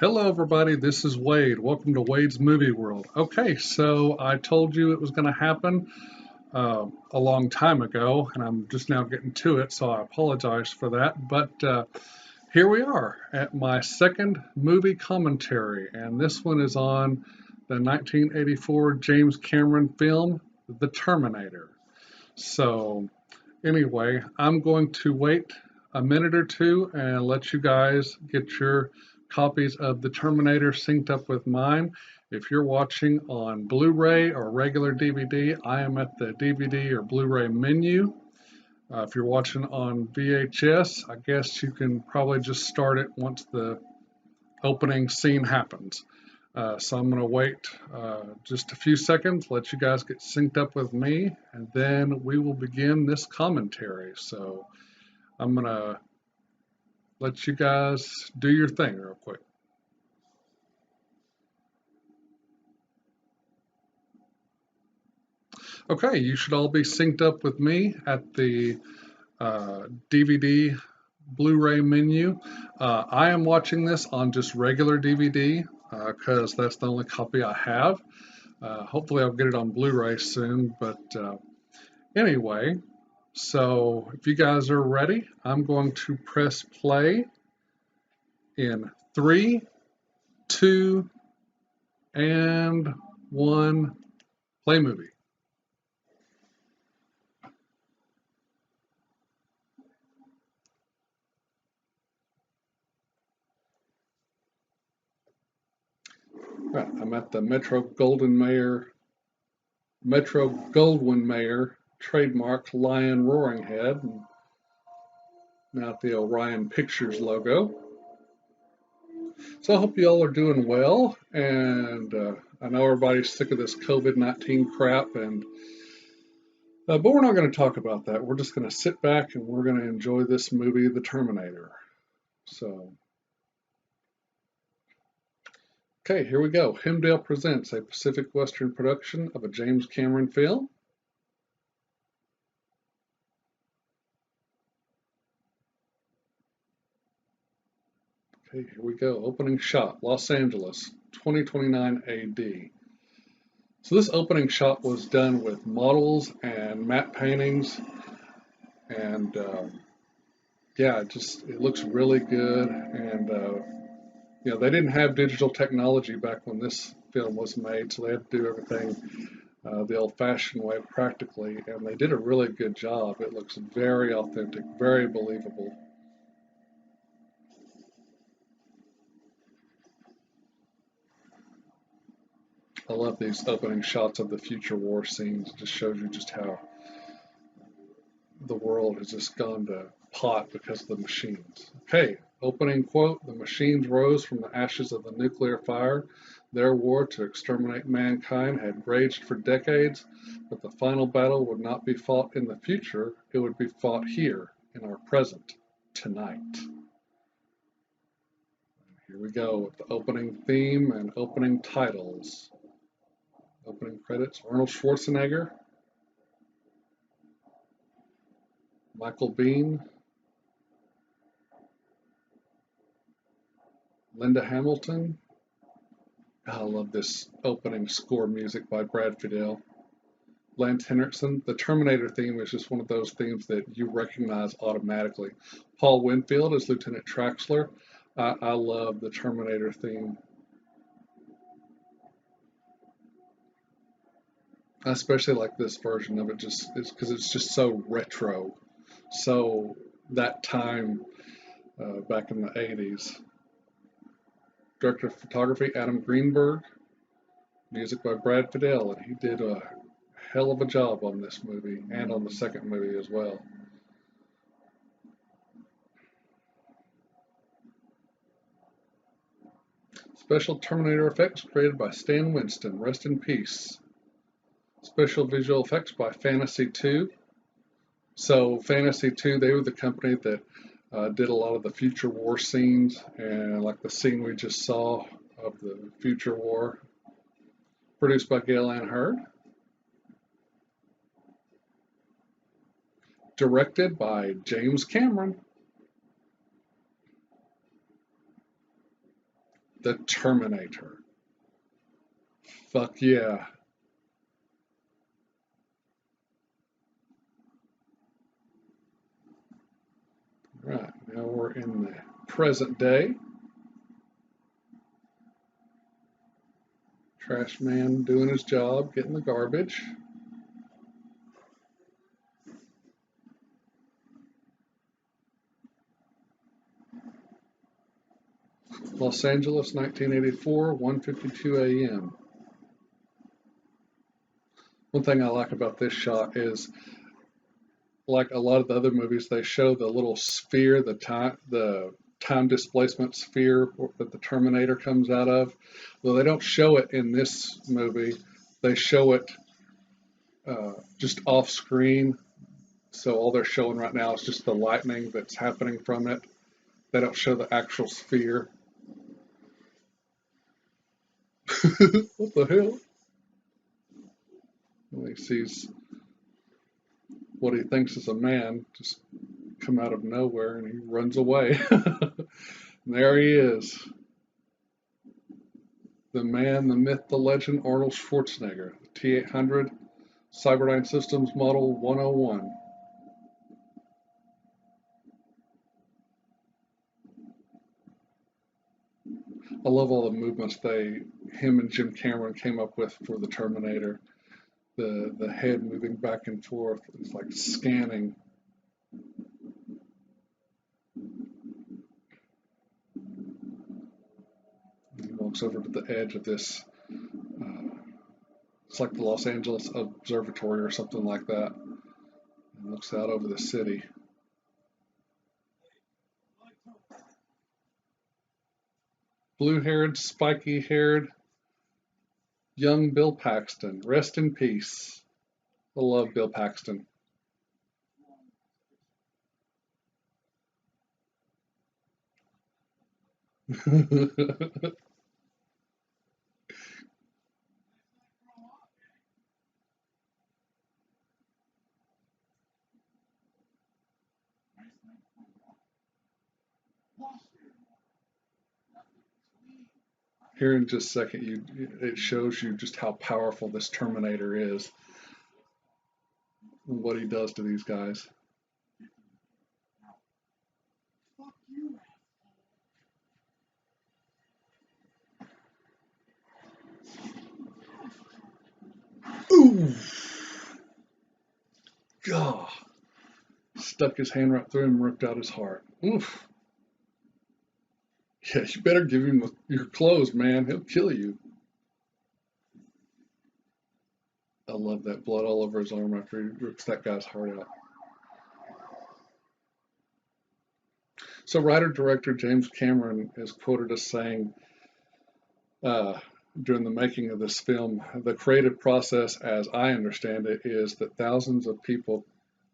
Hello, everybody. This is Wade. Welcome to Wade's Movie World. Okay, so I told you it was going to happen a long time ago, and I'm just now getting to it, so I apologize for that. But here we are at my second movie commentary, and this one is on the 1984 James Cameron film, The Terminator. So, anyway, I'm going to wait a minute or two and let you guys get your copies of The Terminator synced up with mine. If you're watching on Blu-ray or regular DVD, I am at the DVD or Blu-ray menu. If you're watching on VHS, I guess you can probably just start it once the opening scene happens. So I'm going to wait just a few seconds, let you guys get synced up with me, and then we will begin this commentary. So I'm going to let you guys do your thing real quick. Okay, you should all be synced up with me at the DVD Blu-ray menu. I am watching this on just regular DVD because that's the only copy I have. Hopefully I'll get it on Blu-ray soon, but anyway, so if you guys are ready, I'm going to press play in 3, 2, and 1, play movie. Right, I'm at the Metro Goldwyn Mayer trademark lion roaring head, and now at the Orion Pictures logo. So I hope you all are doing well, and I know everybody's sick of this COVID-19 crap, and but we're not going to talk about that. We're just going to sit back and we're going to enjoy this movie, The Terminator. So, okay, here we go. Hemdale presents a Pacific Western production of a James Cameron film. Okay, here we go. Opening shot, Los Angeles, 2029 AD. So this opening shot was done with models and matte paintings, and yeah, it looks really good. And they didn't have digital technology back when this film was made, so they had to do everything the old-fashioned way, practically, and they did a really good job. It looks very authentic, very believable. I love these opening shots of the future war scenes. It just shows you just how the world has just gone to pot because of the machines. Okay, opening quote, "The machines rose from the ashes of the nuclear fire. Their war to exterminate mankind had raged for decades, but the final battle would not be fought in the future, it would be fought here, in our present, tonight." Here we go with the opening theme and opening titles. Opening credits, Arnold Schwarzenegger, Michael Biehn, Linda Hamilton. I love this opening score music by Brad Fiedel. Lance Henriksen. The Terminator theme is just one of those themes that you recognize automatically. Paul Winfield as Lieutenant Traxler. I love the Terminator theme. I especially like this version of it just because it's just so retro. So that time back in the 80s. Director of photography, Adam Greenberg. Music by Brad Fiedel, and he did a hell of a job on this movie and on the second movie as well. Special Terminator effects created by Stan Winston. Rest in peace. Special visual effects by Fantasy 2. So Fantasy 2, they were the company that did a lot of the future war scenes, and like the scene we just saw of the future war, produced by Gale Ann Hurd. Directed by James Cameron. The Terminator. Fuck yeah. Right, now we're in the present day. Trash man doing his job, getting the garbage. Los Angeles, 1984, 1:52 a.m. One thing I like about this shot is, like a lot of the other movies, they show the little sphere, the time displacement sphere that the Terminator comes out of. Well, they don't show it in this movie. They show it just off screen. So all they're showing right now is just the lightning that's happening from it. They don't show the actual sphere. What the hell? And he sees what he thinks is a man just come out of nowhere, and he runs away. There he is. The man, the myth, the legend, Arnold Schwarzenegger, T-800, Cyberdyne Systems Model 101. I love all the movements him and Jim Cameron came up with for the Terminator. The head moving back and forth. It's like scanning. He walks over to the edge of this. It's like the Los Angeles Observatory or something like that. And looks out over the city. Blue-haired, spiky-haired, young Bill Paxton. Rest in peace. I love Bill Paxton. Here in just a second, it shows you just how powerful this Terminator is and what he does to these guys. Ooh! God! Stuck his hand right through him and ripped out his heart. Oof! Yeah, you better give him your clothes, man. He'll kill you. I love that blood all over his arm after he rips that guy's heart out. So, writer-director James Cameron is quoted as saying, during the making of this film, the creative process, as I understand it, is that thousands of people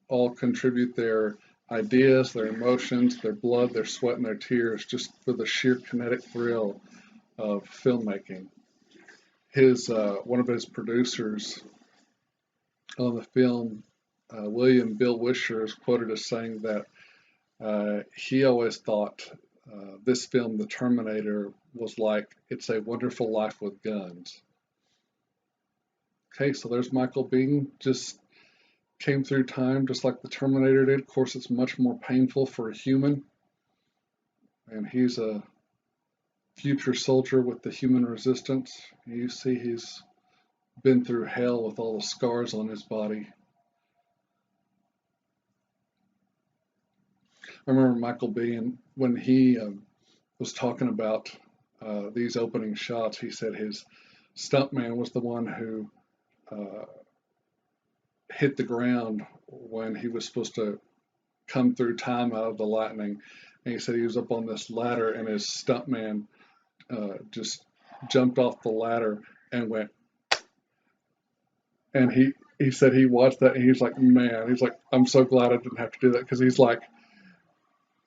all contribute their ideas, their emotions, their blood, their sweat, and their tears just for the sheer kinetic thrill of filmmaking. One of his producers on the film, William Bill Wisher, is quoted as saying that he always thought this film, The Terminator, was like It's a Wonderful Life with Guns. Okay, so there's Michael Biehn, just came through time just like the Terminator did. Of course, it's much more painful for a human, and he's a future soldier with the human resistance. You see he's been through hell with all the scars on his body. I remember Michael Biehn, when he was talking about these opening shots, he said his stuntman was the one who hit the ground when he was supposed to come through time out of the lightning. And he said he was up on this ladder, and his stuntman just jumped off the ladder and went. And he said he watched that, and he's like, man, he's like, I'm so glad I didn't have to do that, because he's like,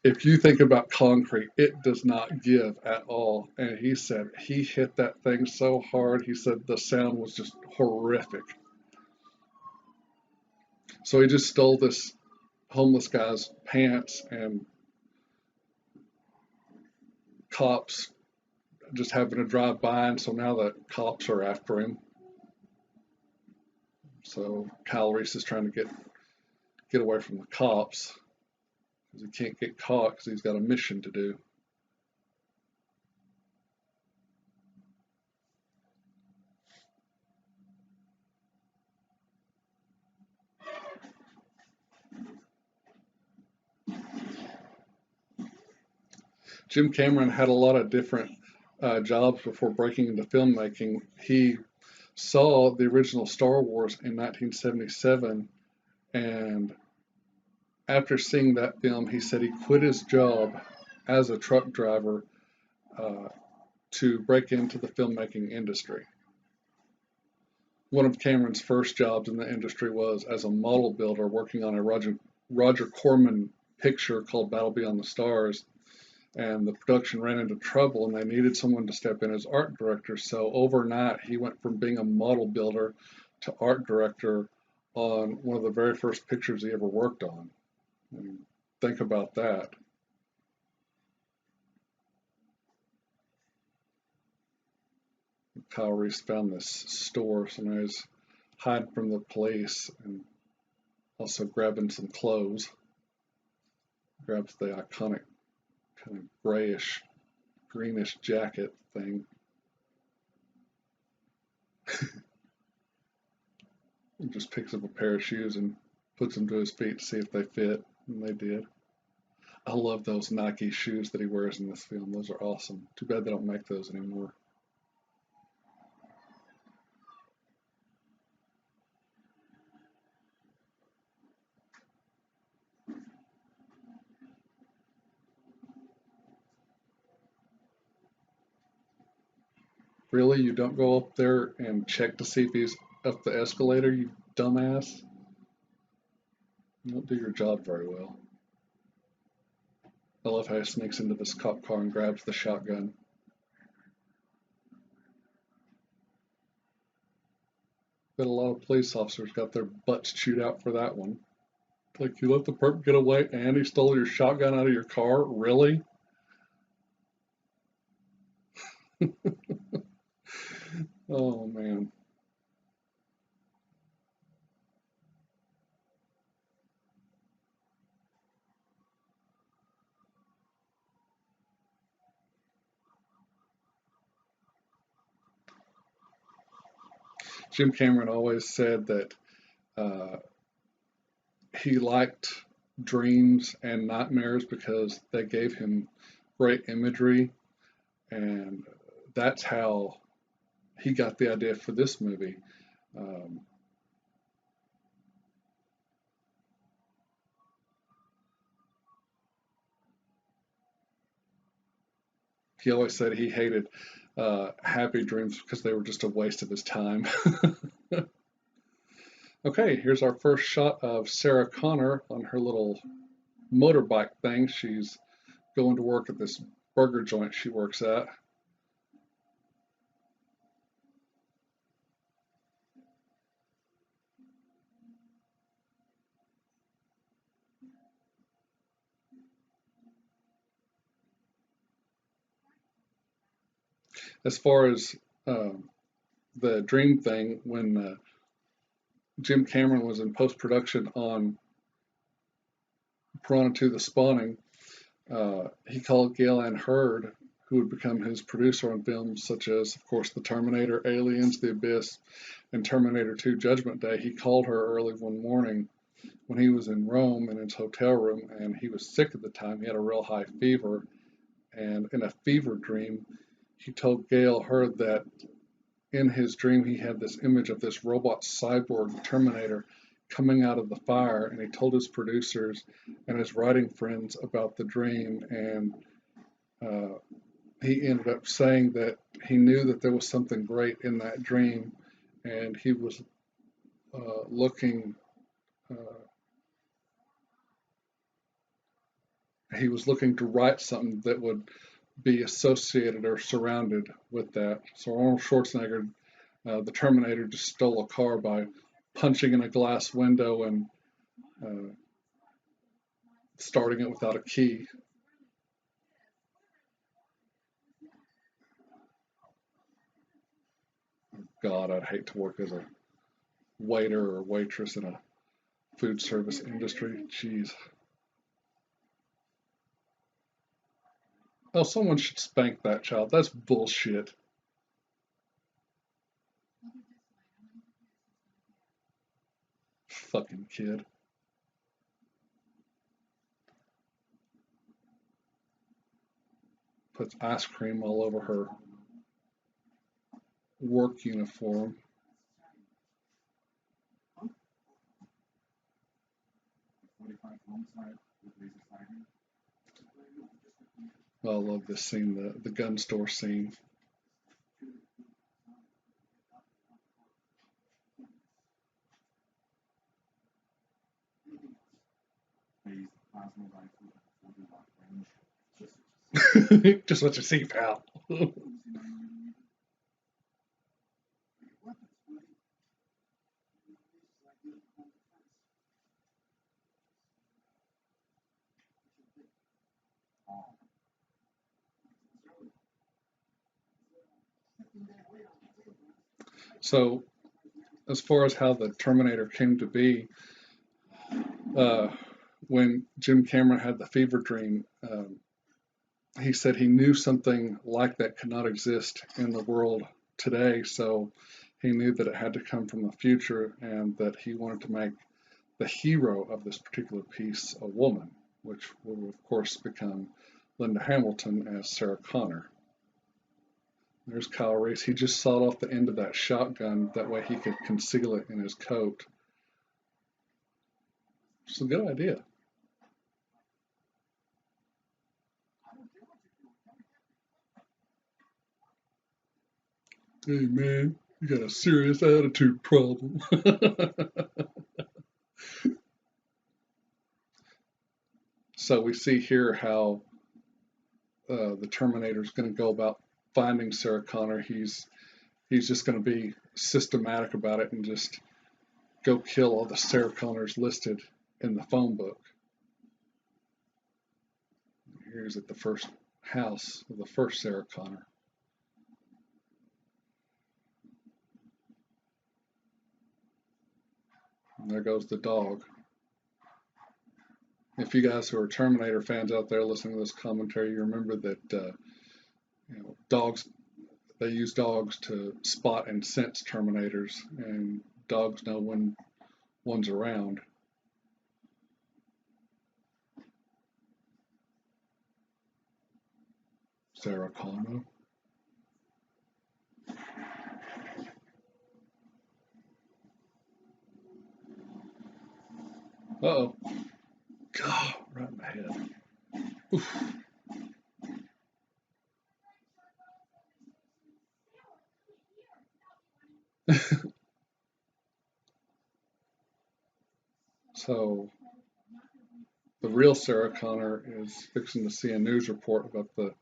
if you think about concrete, it does not give at all. And he said he hit that thing so hard, he said the sound was just horrific. So he just stole this homeless guy's pants, and cops just happened to drive by, and so now the cops are after him. So Kyle Reese is trying to get away from the cops because he can't get caught because he's got a mission to do. Jim Cameron had a lot of different jobs before breaking into filmmaking. He saw the original Star Wars in 1977, and after seeing that film, he said he quit his job as a truck driver to break into the filmmaking industry. One of Cameron's first jobs in the industry was as a model builder working on a Roger Corman picture called Battle Beyond the Stars. And the production ran into trouble and they needed someone to step in as art director. So overnight, he went from being a model builder to art director on one of the very first pictures he ever worked on. And think about that. Kyle Reese found this store, so now he's hiding from the police and also grabbing some clothes. Grabs the iconic kind of grayish, greenish jacket thing. He just picks up a pair of shoes and puts them to his feet to see if they fit, and they did. I love those Nike shoes that he wears in this film. Those are awesome. Too bad they don't make those anymore. Really? You don't go up there and check to see if he's up the escalator, you dumbass? You don't do your job very well. I love how he sneaks into this cop car and grabs the shotgun. But a lot of police officers got their butts chewed out for that one. Like, you let the perp get away and he stole your shotgun out of your car? Really? Oh, man. Jim Cameron always said that uh, he liked dreams and nightmares because they gave him great imagery, and that's how he got the idea for this movie. Um, he always said he hated happy dreams because they were just a waste of his time. Okay, here's our first shot of Sarah Connor on her little motorbike thing. She's going to work at this burger joint she works at. As far as the dream thing, when Jim Cameron was in post production on Piranha 2: The Spawning, he called Gale Ann Hurd, who would become his producer on films such as, of course, The Terminator, Aliens, The Abyss, and Terminator 2: Judgment Day. He called her early one morning when he was in Rome in his hotel room, and he was sick at the time. He had a real high fever, and in a fever dream, he told Gale Hurd that in his dream he had this image of this robot cyborg Terminator coming out of the fire, and he told his producers and his writing friends about the dream, and he ended up saying that he knew that there was something great in that dream, and he was looking to write something that would be associated or surrounded with that. So Arnold Schwarzenegger, the Terminator, just stole a car by punching in a glass window and starting it without a key. God, I'd hate to work as a waiter or waitress in a food service industry. Jeez. Oh, someone should spank that child. That's bullshit. Fucking kid. Puts ice cream all over her work uniform. I love this scene, the gun store scene. Just what you see, pal. So, as far as how the Terminator came to be, uh, when Jim Cameron had the fever dream, he said he knew something like that could not exist in the world today. So he knew that it had to come from the future and that he wanted to make the hero of this particular piece a woman, which will, of course, become Linda Hamilton as Sarah Connor. There's Kyle Reese. He just sawed off the end of that shotgun. That way he could conceal it in his coat. It's a good idea. Hey man, you got a serious attitude problem. So we see here how the Terminator is going to go about finding Sarah Connor. He's just going to be systematic about it and just go kill all the Sarah Connors listed in the phone book. Here's at the first house of the first Sarah Connor. And there goes the dog. If you guys who are Terminator fans out there listening to this commentary, you remember that dogs, they use dogs to spot and sense Terminators, and dogs know when one's around. Sarah Connor. Uh-oh. God, right in the head. Oof. So the real Sarah Connor is fixing to see a news report about the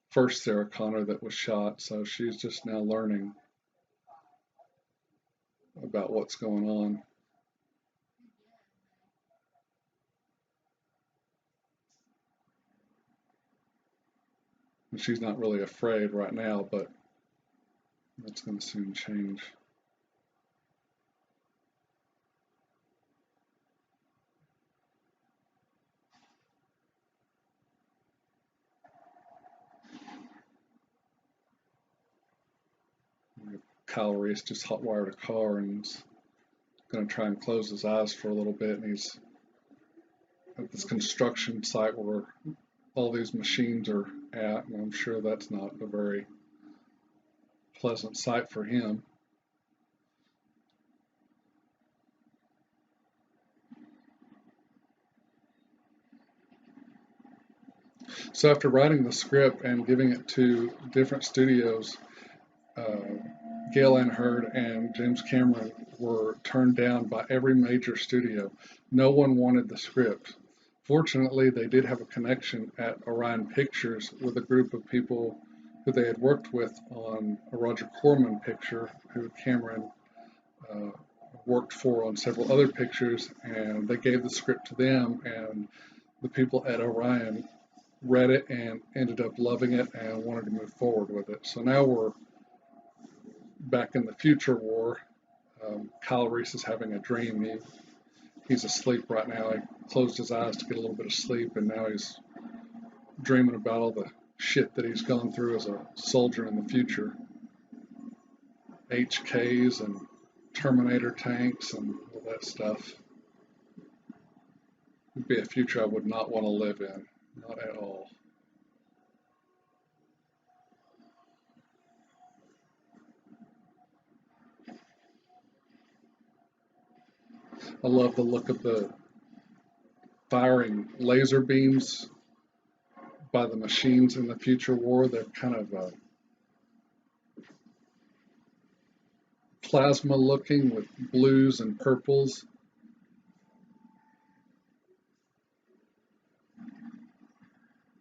first Sarah Connor that was shot. So she's just now learning about what's going on. And she's not really afraid right now, but that's going to soon change. Kyle Reese just hotwired a car and he's going to try and close his eyes for a little bit. And he's at this construction site where all these machines are at, and I'm sure that's not a very pleasant sight for him. So after writing the script and giving it to different studios, Gail Ann Hurd and James Cameron were turned down by every major studio. No one wanted the script. Fortunately, they did have a connection at Orion Pictures with a group of people who they had worked with on a Roger Corman picture, who Cameron uh, worked for on several other pictures, and they gave the script to them, and the people at Orion read it and ended up loving it and wanted to move forward with it. So now we're back in the future war, Kyle Reese is having a dream. He's asleep right now. He closed his eyes to get a little bit of sleep, and now he's dreaming about all the shit that he's gone through as a soldier in the future. HKs and Terminator tanks and all that stuff. Would be a future I would not want to live in, not at all. I love the look of the firing laser beams by the machines in the future war. They're kind of plasma looking with blues and purples.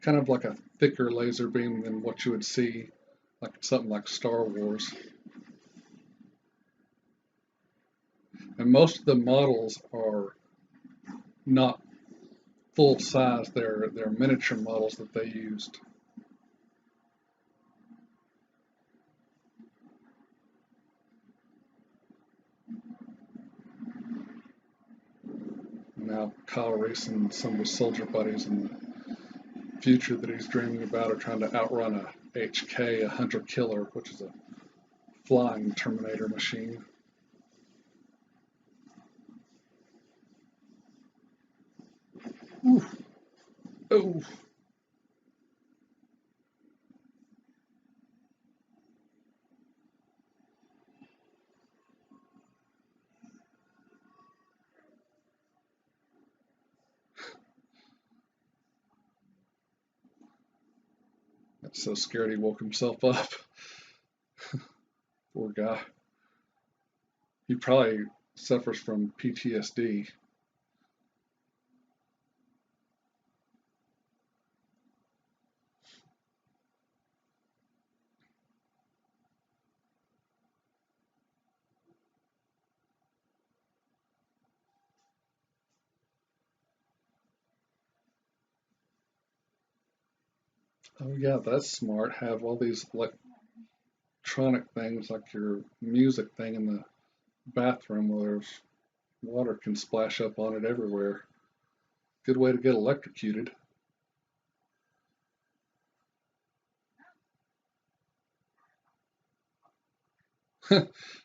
Kind of like a thicker laser beam than what you would see like something like Star Wars. And most of the models are not full size, they're miniature models that they used. Now Kyle Reese and some of his soldier buddies in the future that he's dreaming about are trying to outrun a HK, a hunter killer, which is a flying Terminator machine. Ooh. Oh. That's so scared he woke himself up. Poor guy. He probably suffers from PTSD. Oh yeah, that's smart. Have all these electronic things like your music thing in the bathroom where there's water can splash up on it everywhere. Good way to get electrocuted.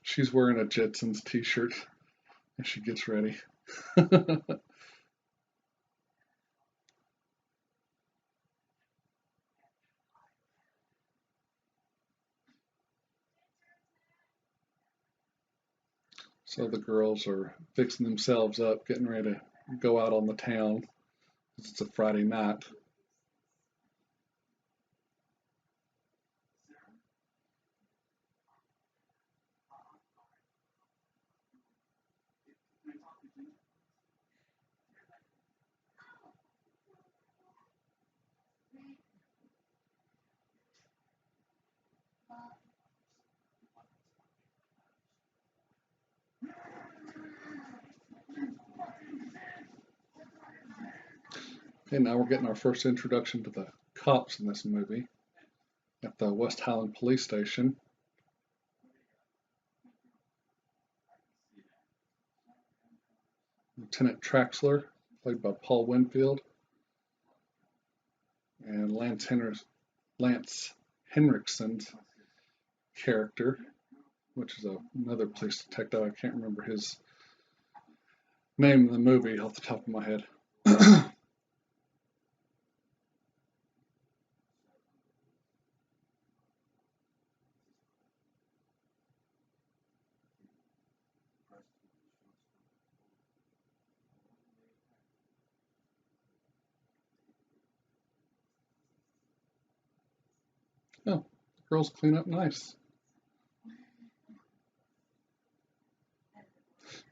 She's wearing a Jetsons t-shirt as she gets ready. So the girls are fixing themselves up, getting ready to go out on the town. It's a Friday night. Okay, now we're getting our first introduction to the cops in this movie at the West Highland Police Station. Lieutenant Traxler, played by Paul Winfield, and Lance Henriksen's character, which is another police detective. I can't remember his name in the movie off the top of my head. Oh, girls clean up nice.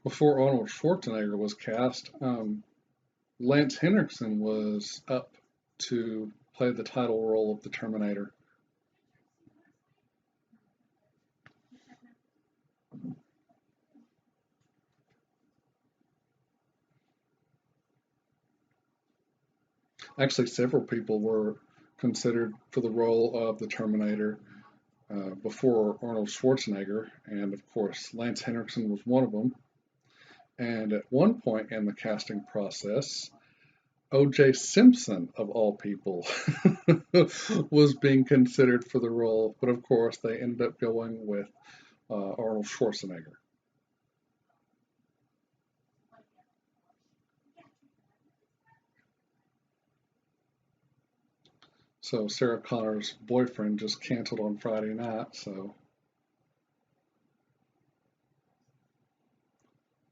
Before Arnold Schwarzenegger was cast, Lance Henriksen was up to play the title role of the Terminator. Actually, several people were considered for the role of the Terminator. before Arnold Schwarzenegger, and of course Lance Henriksen was one of them. And at one point in the casting process, O.J. Simpson, of all people, was being considered for the role, but of course they ended up going with Arnold Schwarzenegger. So Sarah Connor's boyfriend just canceled on Friday night, so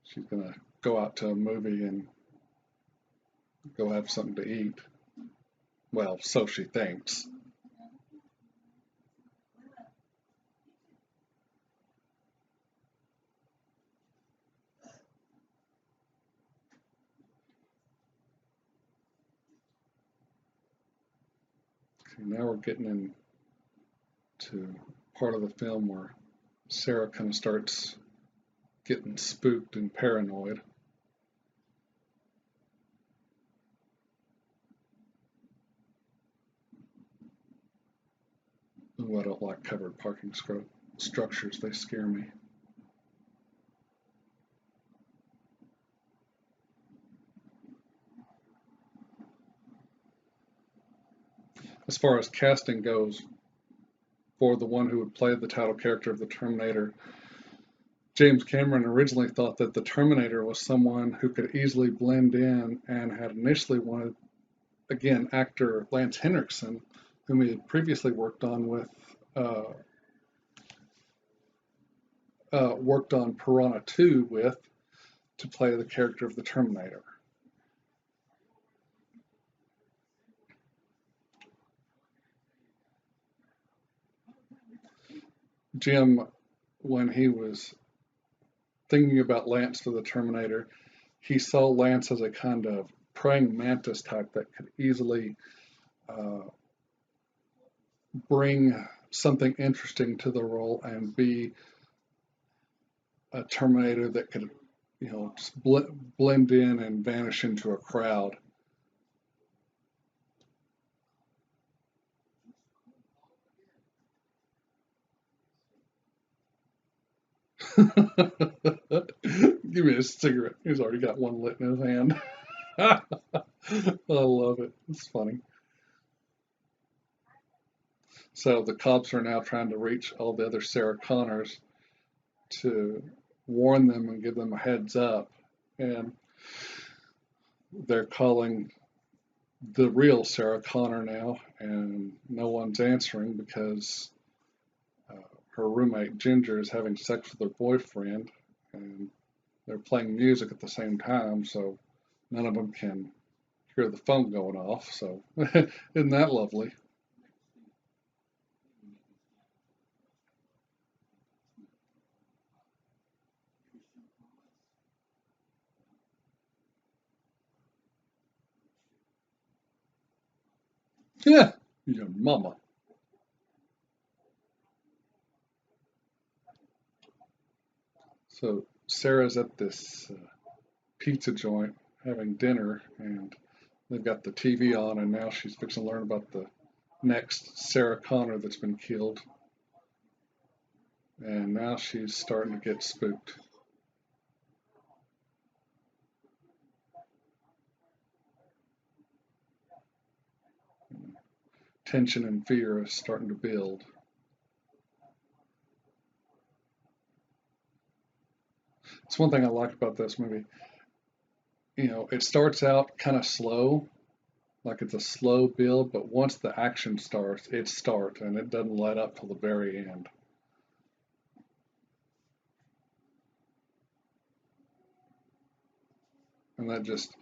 she's gonna go out to a movie and go have something to eat. Well, so she thinks. Okay, now we're getting into part of the film where Sarah kind of starts getting spooked and paranoid. Ooh, I don't like covered parking structures, they scare me. As far as casting goes, for the one who would play the title character of the Terminator, James Cameron originally thought that the Terminator was someone who could easily blend in and had initially wanted, again, actor Lance Henriksen, whom he had previously uh, worked on Piranha 2 with, to play the character of the Terminator. Jim, when he was thinking about Lance for the Terminator, he saw Lance as a kind of praying mantis type that could easily uh, bring something interesting to the role and be a Terminator that could, just blend in and vanish into a crowd. Give me a cigarette. He's already got one lit in his hand. I love it. It's funny. So the cops are now trying to reach all the other Sarah Connors to warn them and give them a heads up. And they're calling the real Sarah Connor now, and no one's answering because uh, her roommate Ginger is having sex with her boyfriend, and they're playing music at the same time, so none of them can hear the phone going off. So, isn't that lovely? Yeah, your mama. So, Sarah's at this pizza joint having dinner, and they've got the TV on, and now she's fixing to learn about the next Sarah Connor that's been killed. And now she's starting to get spooked. Tension and fear is starting to build. It's one thing I like about this movie. It starts out kind of slow, like it's a slow build, but once the action starts, it starts and it doesn't let up till the very end. And that just,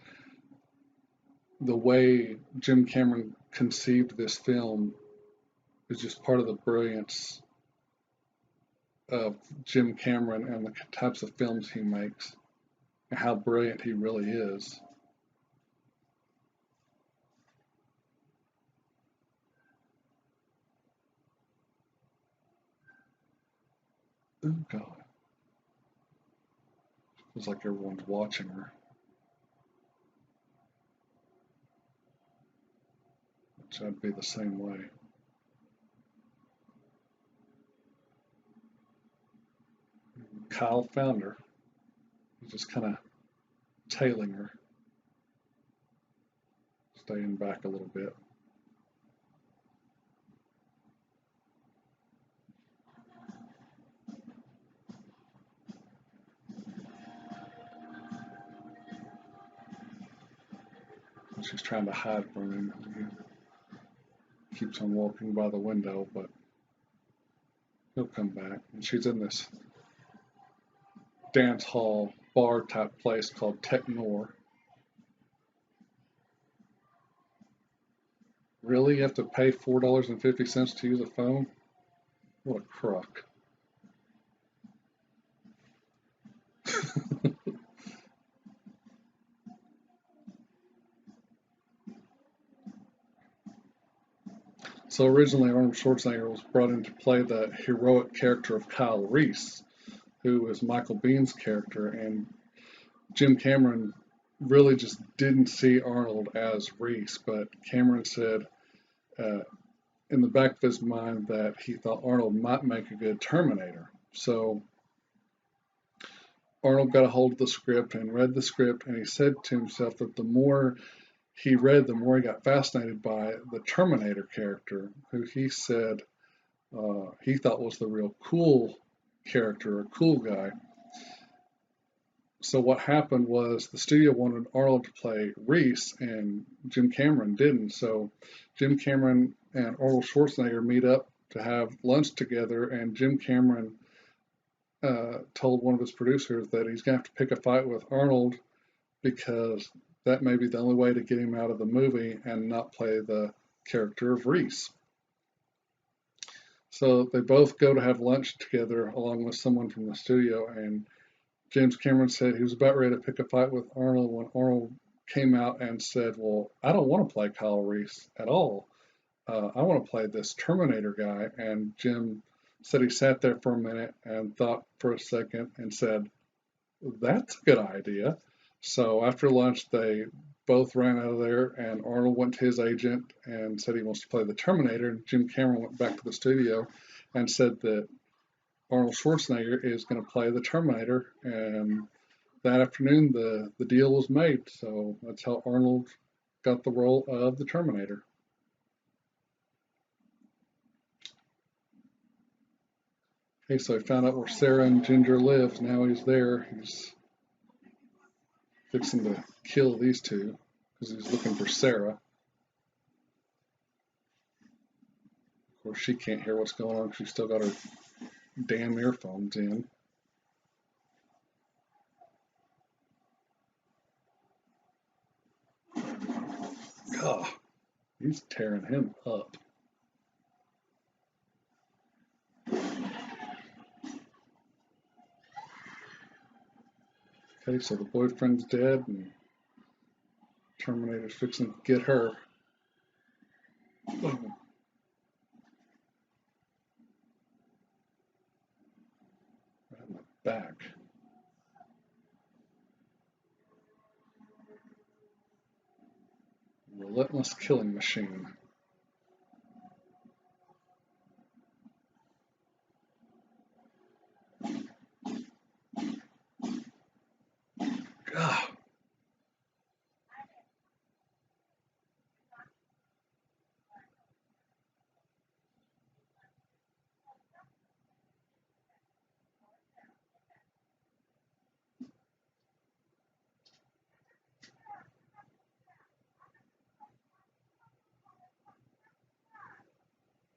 the way Jim Cameron conceived this film is just part of the brilliance of Jim Cameron and the types of films he makes and how brilliant he really is. Oh God, it's like everyone's watching her, which I'd be the same way. Kyle found her. He's just kind of tailing her, staying back a little bit. She's trying to hide from him. He keeps on walking by the window, but he'll come back. And she's in this dance hall bar type place called Technor. Really? You have to pay $4.50 to use a phone? What a crock. So originally Arnold Schwarzenegger was brought in to play the heroic character of Kyle Reese, who is Michael Biehn's character, and Jim Cameron really just didn't see Arnold as Reese, but Cameron said in the back of his mind that he thought Arnold might make a good Terminator. So Arnold got a hold of the script and read the script, and he said to himself that the more he read, the more he got fascinated by the Terminator character, who he said he thought was the real cool character, a cool guy. So what happened was the studio wanted Arnold to play Reese, and Jim Cameron didn't. So Jim Cameron and Arnold Schwarzenegger meet up to have lunch together, and Jim Cameron told one of his producers that he's going to have to pick a fight with Arnold because that may be the only way to get him out of the movie and not play the character of Reese. So they both go to have lunch together along with someone from the studio, and James Cameron said he was about ready to pick a fight with Arnold when Arnold came out and said, well, I don't want to play Kyle Reese at all. I want to play this Terminator guy. And Jim said he sat there for a minute and thought for a second and said, that's a good idea. So after lunch, they both ran out of there, and Arnold went to his agent and said he wants to play the Terminator. And Jim Cameron went back to the studio and said that Arnold Schwarzenegger is going to play the Terminator. And that afternoon, the deal was made. So that's how Arnold got the role of the Terminator. Okay, so he found out where Sarah and Ginger live. Now he's there. He's fixing to kill these two because he's looking for Sarah. Of course, she can't hear what's going on. She's still got her damn earphones in. God, he's tearing him up. Okay, so the boyfriend's dead and Terminator's fixing to get her. Right in the back. Relentless killing machine. God.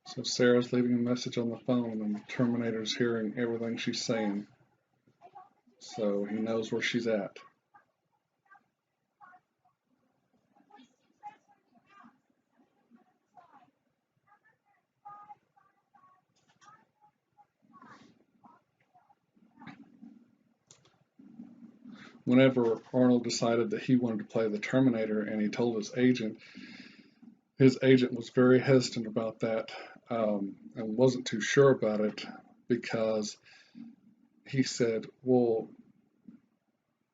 So Sarah's leaving a message on the phone, and the Terminator's hearing everything she's saying. So he knows where she's at. Whenever Arnold decided that he wanted to play the Terminator and he told his agent was very hesitant about that and wasn't too sure about it because he said, well,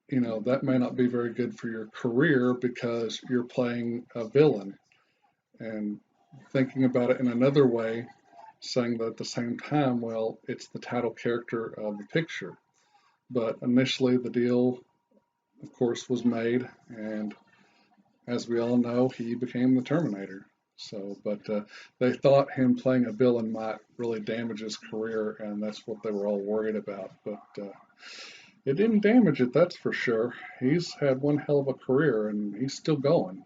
that may not be very good for your career because you're playing a villain. And thinking about it in another way, saying that at the same time, well, it's the title character of the picture. But initially, the deal, of course, was made, and as we all know, he became the Terminator. So, but they thought him playing a villain might really damage his career, and that's what they were all worried about. But it didn't damage it, that's for sure. He's had one hell of a career, and he's still going.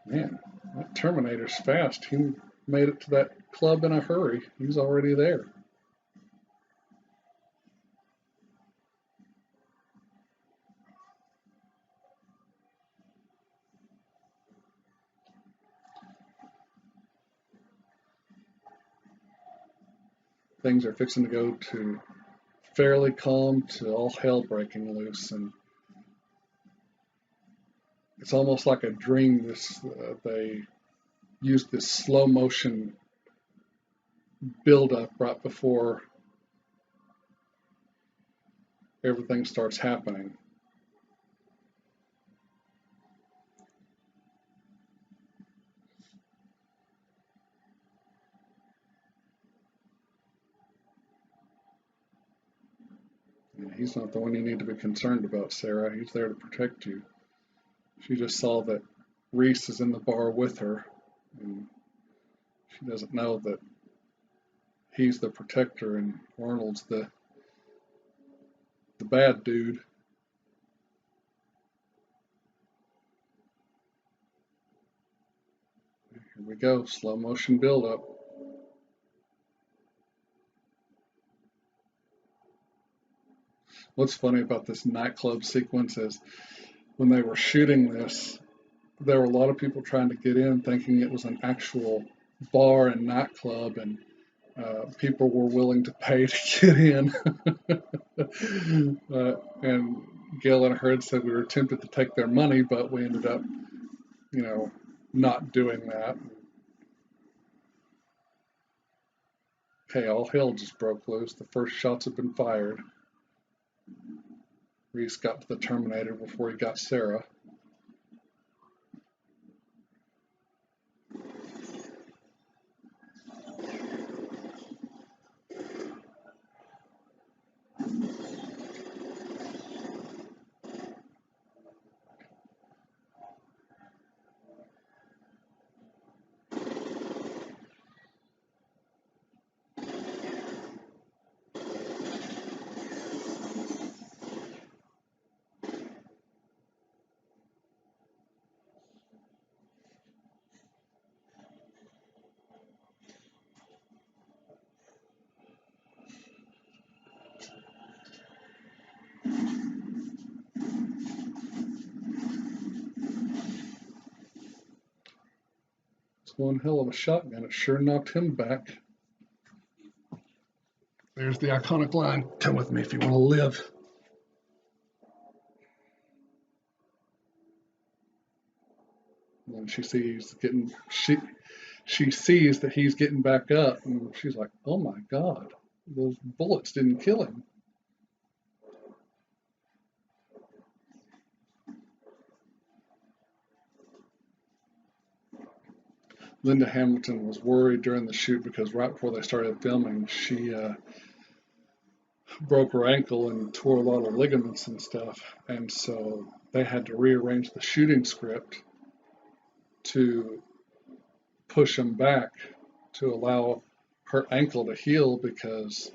Man, that Terminator's fast. He made it to that club in a hurry. He's already there. Things are fixing to go to fairly calm to all hell breaking loose, and it's almost like a dream. They used this slow motion build up right before everything starts happening. And he's not the one you need to be concerned about, Sarah. He's there to protect you. She just saw that Reese is in the bar with her, and she doesn't know that he's the protector and Arnold's the bad dude. Here we go, slow motion build up. What's funny about this nightclub sequence is when they were shooting this, there were a lot of people trying to get in thinking it was an actual bar and nightclub, and people were willing to pay to get in. And Gail and Hurd said we were tempted to take their money, but we ended up, you know, not doing that. Okay, all hell just broke loose. The first shots have been fired. Reese got to the Terminator before he got Sarah. It's one hell of a shotgun. It sure knocked him back. There's the iconic line, "Come with me if you want to live." And she sees that he's getting back up, and she's like, "Oh my God, those bullets didn't kill him." Linda Hamilton was worried during the shoot because right before they started filming, she broke her ankle and tore a lot of ligaments and stuff, and so they had to rearrange the shooting script to push him back to allow her ankle to heal because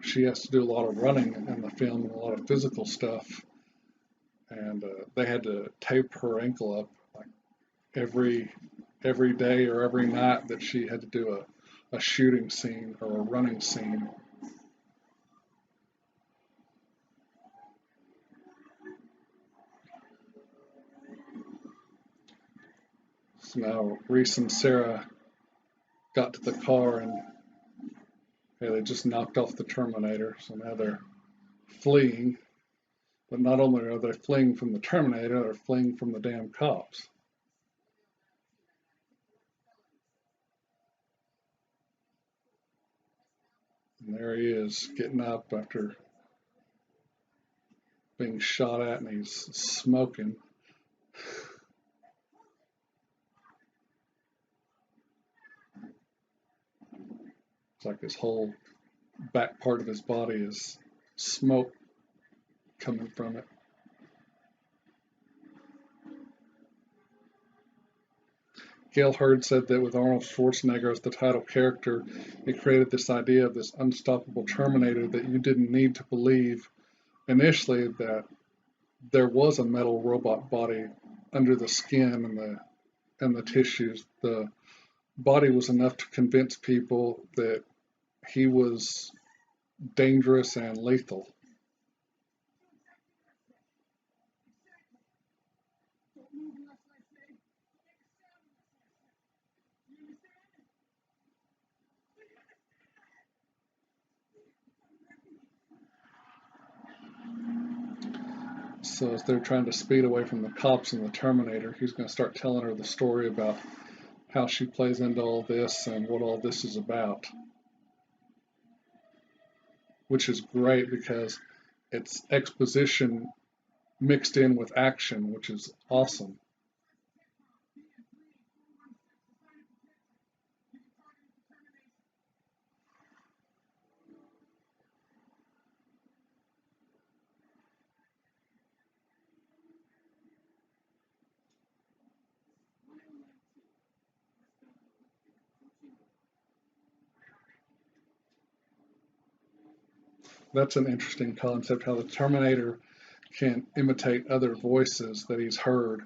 she has to do a lot of running in the film and a lot of physical stuff, and they had to tape her ankle up like every day or every night that she had to do a shooting scene or a running scene. So now Reese and Sarah got to the car, and they just knocked off the Terminator, so now they're fleeing. But not only are they fleeing from the Terminator, they're fleeing from the damn cops. And there he is, getting up after being shot at and he's smoking. It's like his whole back part of his body is smoke coming from it. Gail Hurd said that with Arnold Schwarzenegger as the title character, it created this idea of this unstoppable Terminator that you didn't need to believe initially that there was a metal robot body under the skin and the tissues. The body was enough to convince people that he was dangerous and lethal. So as they're trying to speed away from the cops and the Terminator, he's going to start telling her the story about how she plays into all this and what all this is about, which is great because it's exposition mixed in with action, which is awesome. That's an interesting concept, how the Terminator can imitate other voices that he's heard.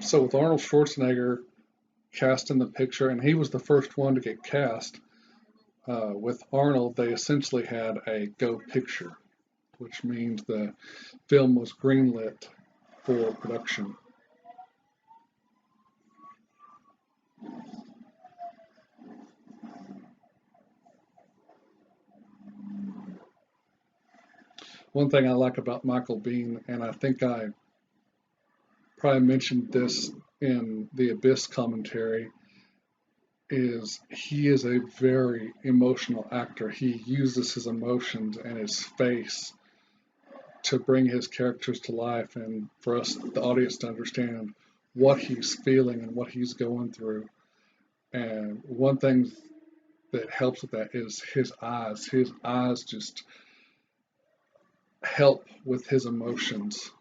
So with Arnold Schwarzenegger cast in the picture, and he was the first one to get cast, with Arnold, they essentially had a go picture, which means the film was greenlit for production. One thing I like about Michael Biehn, and I think I probably mentioned this in the Abyss commentary, is he is a very emotional actor. He uses his emotions and his face to bring his characters to life and for us, the audience, to understand what he's feeling and what he's going through. And one thing that helps with that is his eyes. His eyes just help with his emotions.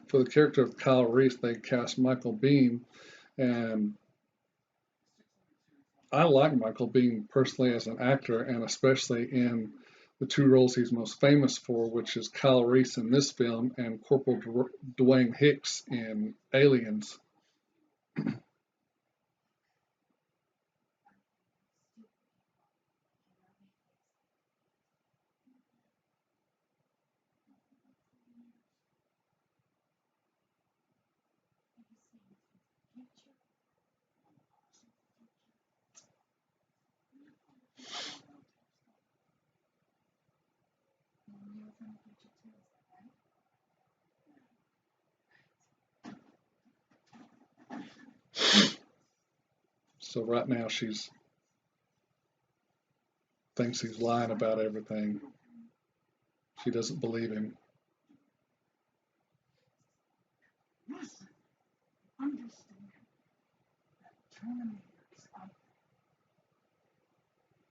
For the character of Kyle Reese, they cast Michael Biehn, and I like Michael Biehn personally as an actor, and especially in the two roles he's most famous for, which is Kyle Reese in this film and Corporal Dwayne Hicks in Aliens. So right now she's thinks he's lying about everything. She doesn't believe him. Listen, understand that Terminator is out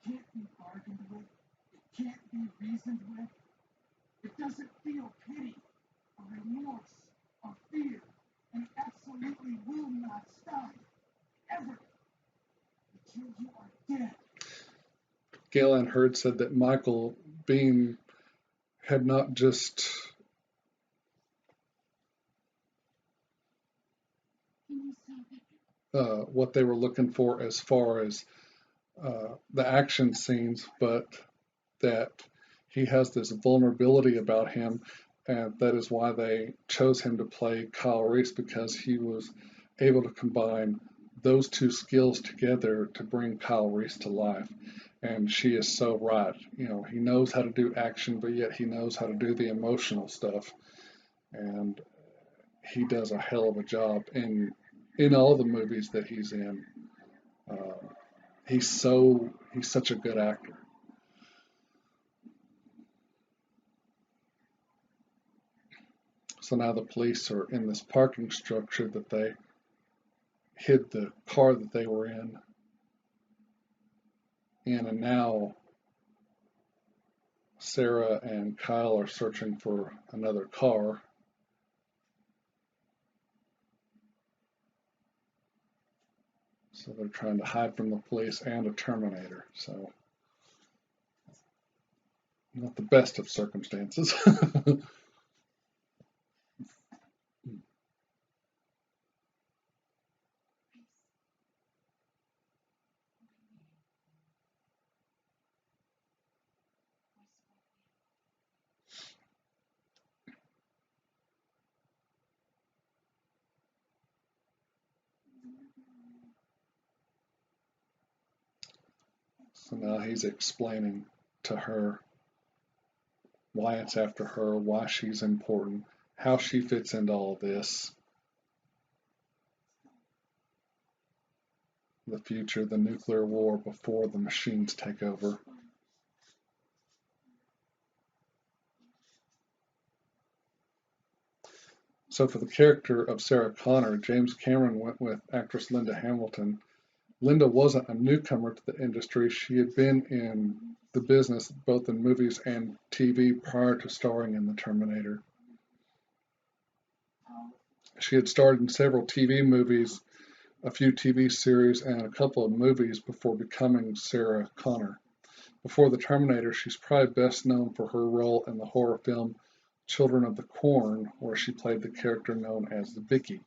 there. It can't be bargained with. It can't be reasoned with. It doesn't feel pity or remorse or fear, and it absolutely will not stop ever until you are dead. Galen Hurd said that Michael Biehn had not just what they were looking for as far as the action scenes, but that he has this vulnerability about him, and that is why they chose him to play Kyle Reese, because he was able to combine those two skills together to bring Kyle Reese to life. And she is so right. You know, he knows how to do action, but yet he knows how to do the emotional stuff. And he does a hell of a job in all the movies that he's in. Uh, he's such a good actor. So now the police are in this parking structure that they hid the car that they were in, and now Sarah and Kyle are searching for another car. So they're trying to hide from the police and a Terminator. So not the best of circumstances. So now he's explaining to her why it's after her, why she's important, how she fits into all this, the future, the nuclear war before the machines take over. So for the character of Sarah Connor, James Cameron went with actress Linda Hamilton. Linda wasn't a newcomer to the industry. She had been in the business both in movies and TV prior to starring in The Terminator. She had starred in several TV movies, a few TV series, and a couple of movies before becoming Sarah Connor. Before The Terminator, she's probably best known for her role in the horror film Children of the Corn, where she played the character known as Vicky.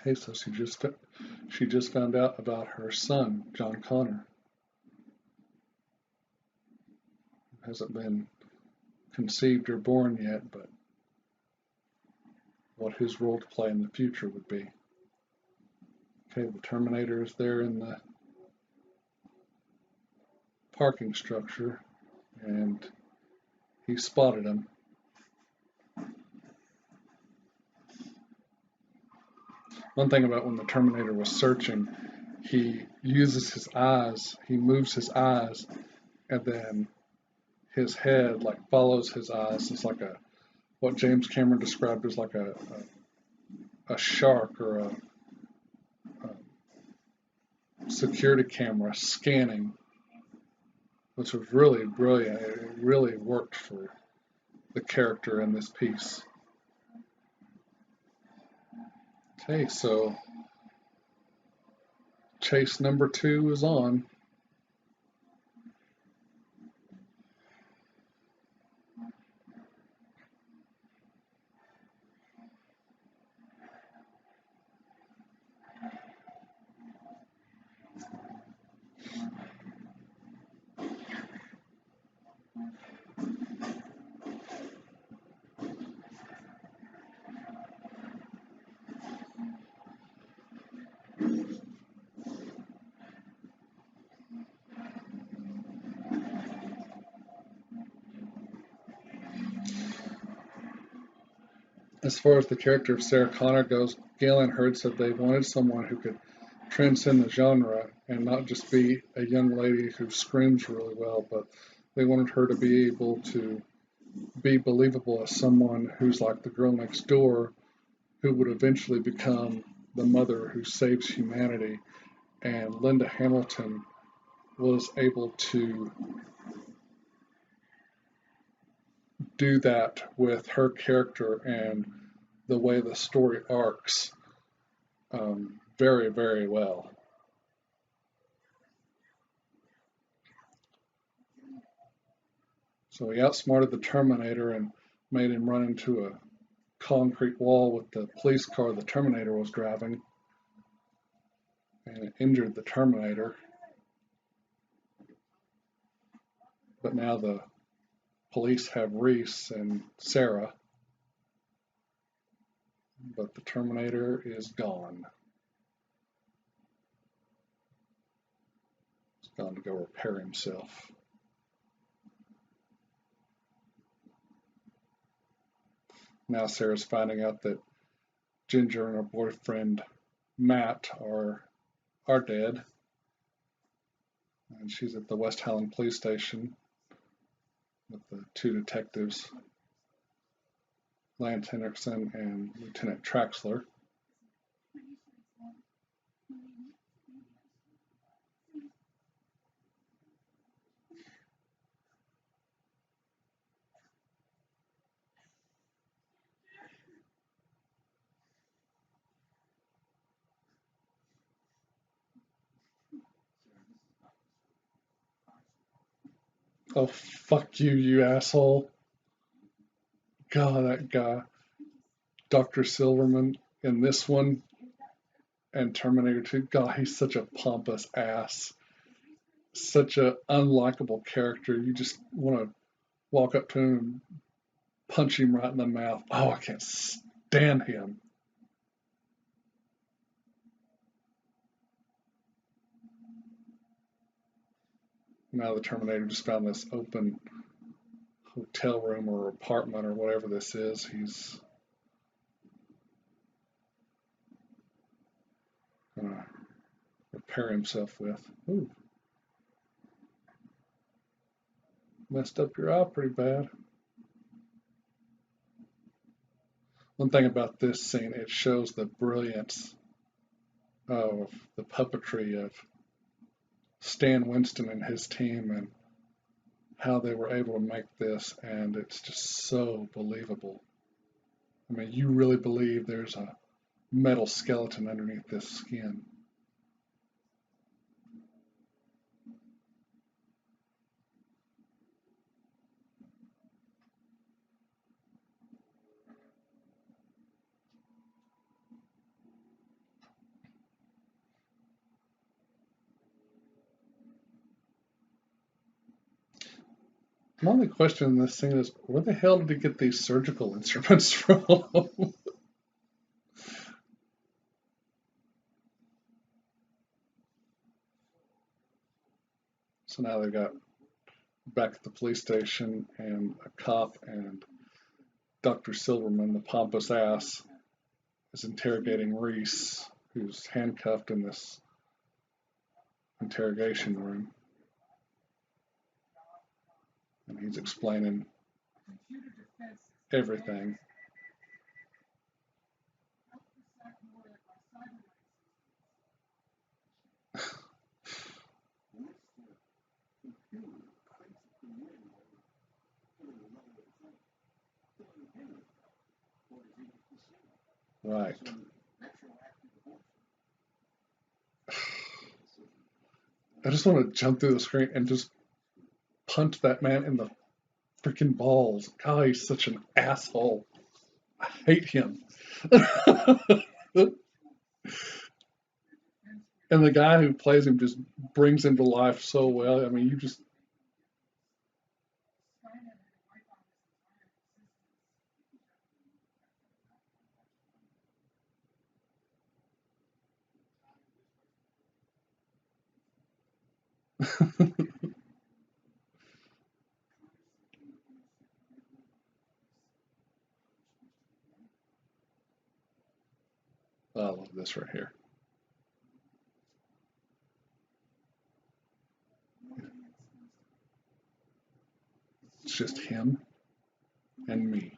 Okay, so she just found out about her son, John Connor. Hasn't been conceived or born yet, but what his role to play in the future would be. Okay, the Terminator is there in the parking structure, and he spotted him. One thing about when the Terminator was searching, he uses his eyes, he moves his eyes, and then his head like follows his eyes. It's like a what James Cameron described as like a shark or a security camera scanning, which was really brilliant. It really worked for the character in this piece. Okay, so chase number 2 is on. As far as the character of Sarah Connor goes, Gale and Hurd said they wanted someone who could transcend the genre and not just be a young lady who screams really well, but they wanted her to be able to be believable as someone who's like the girl next door who would eventually become the mother who saves humanity. And Linda Hamilton was able to do that with her character and the way the story arcs very, very well. So he outsmarted the Terminator and made him run into a concrete wall with the police car the Terminator was driving, and it injured the Terminator. But now the police have Reese and Sarah, but the Terminator is gone. He's gone to go repair himself. Now Sarah's finding out that Ginger and her boyfriend Matt are dead, and she's at the West Highland Police Station with the 2 detectives, Lance Henriksen and Lieutenant Traxler. Oh, fuck you, you asshole. God, that guy. Dr. Silverman in this one and Terminator 2. God, he's such a pompous ass. Such a unlikable character. You just want to walk up to him and punch him right in the mouth. Oh, I can't stand him. Now the Terminator just found this open hotel room or apartment or whatever this is. He's gonna repair himself with. Ooh. Messed up your eye pretty bad. One thing about this scene, it shows the brilliance of the puppetry of Stan Winston and his team and how they were able to make this, and it's just so believable. I mean, you really believe there's a metal skeleton underneath this skin. My only question in this scene is, where the hell did he get these surgical instruments from? So now they've got back at the police station, and a cop and Dr. Silverman, the pompous ass, is interrogating Reese, who's handcuffed in this interrogation room. And he's explaining Computer defenses. everything. Help the Couric by cybernetic Right. I just want to jump through the screen and just punch that man in the freaking balls. God, he's such an asshole. I hate him. And the guy who plays him just brings him to life so well. I mean, you just. I love this right here. It's just him and me.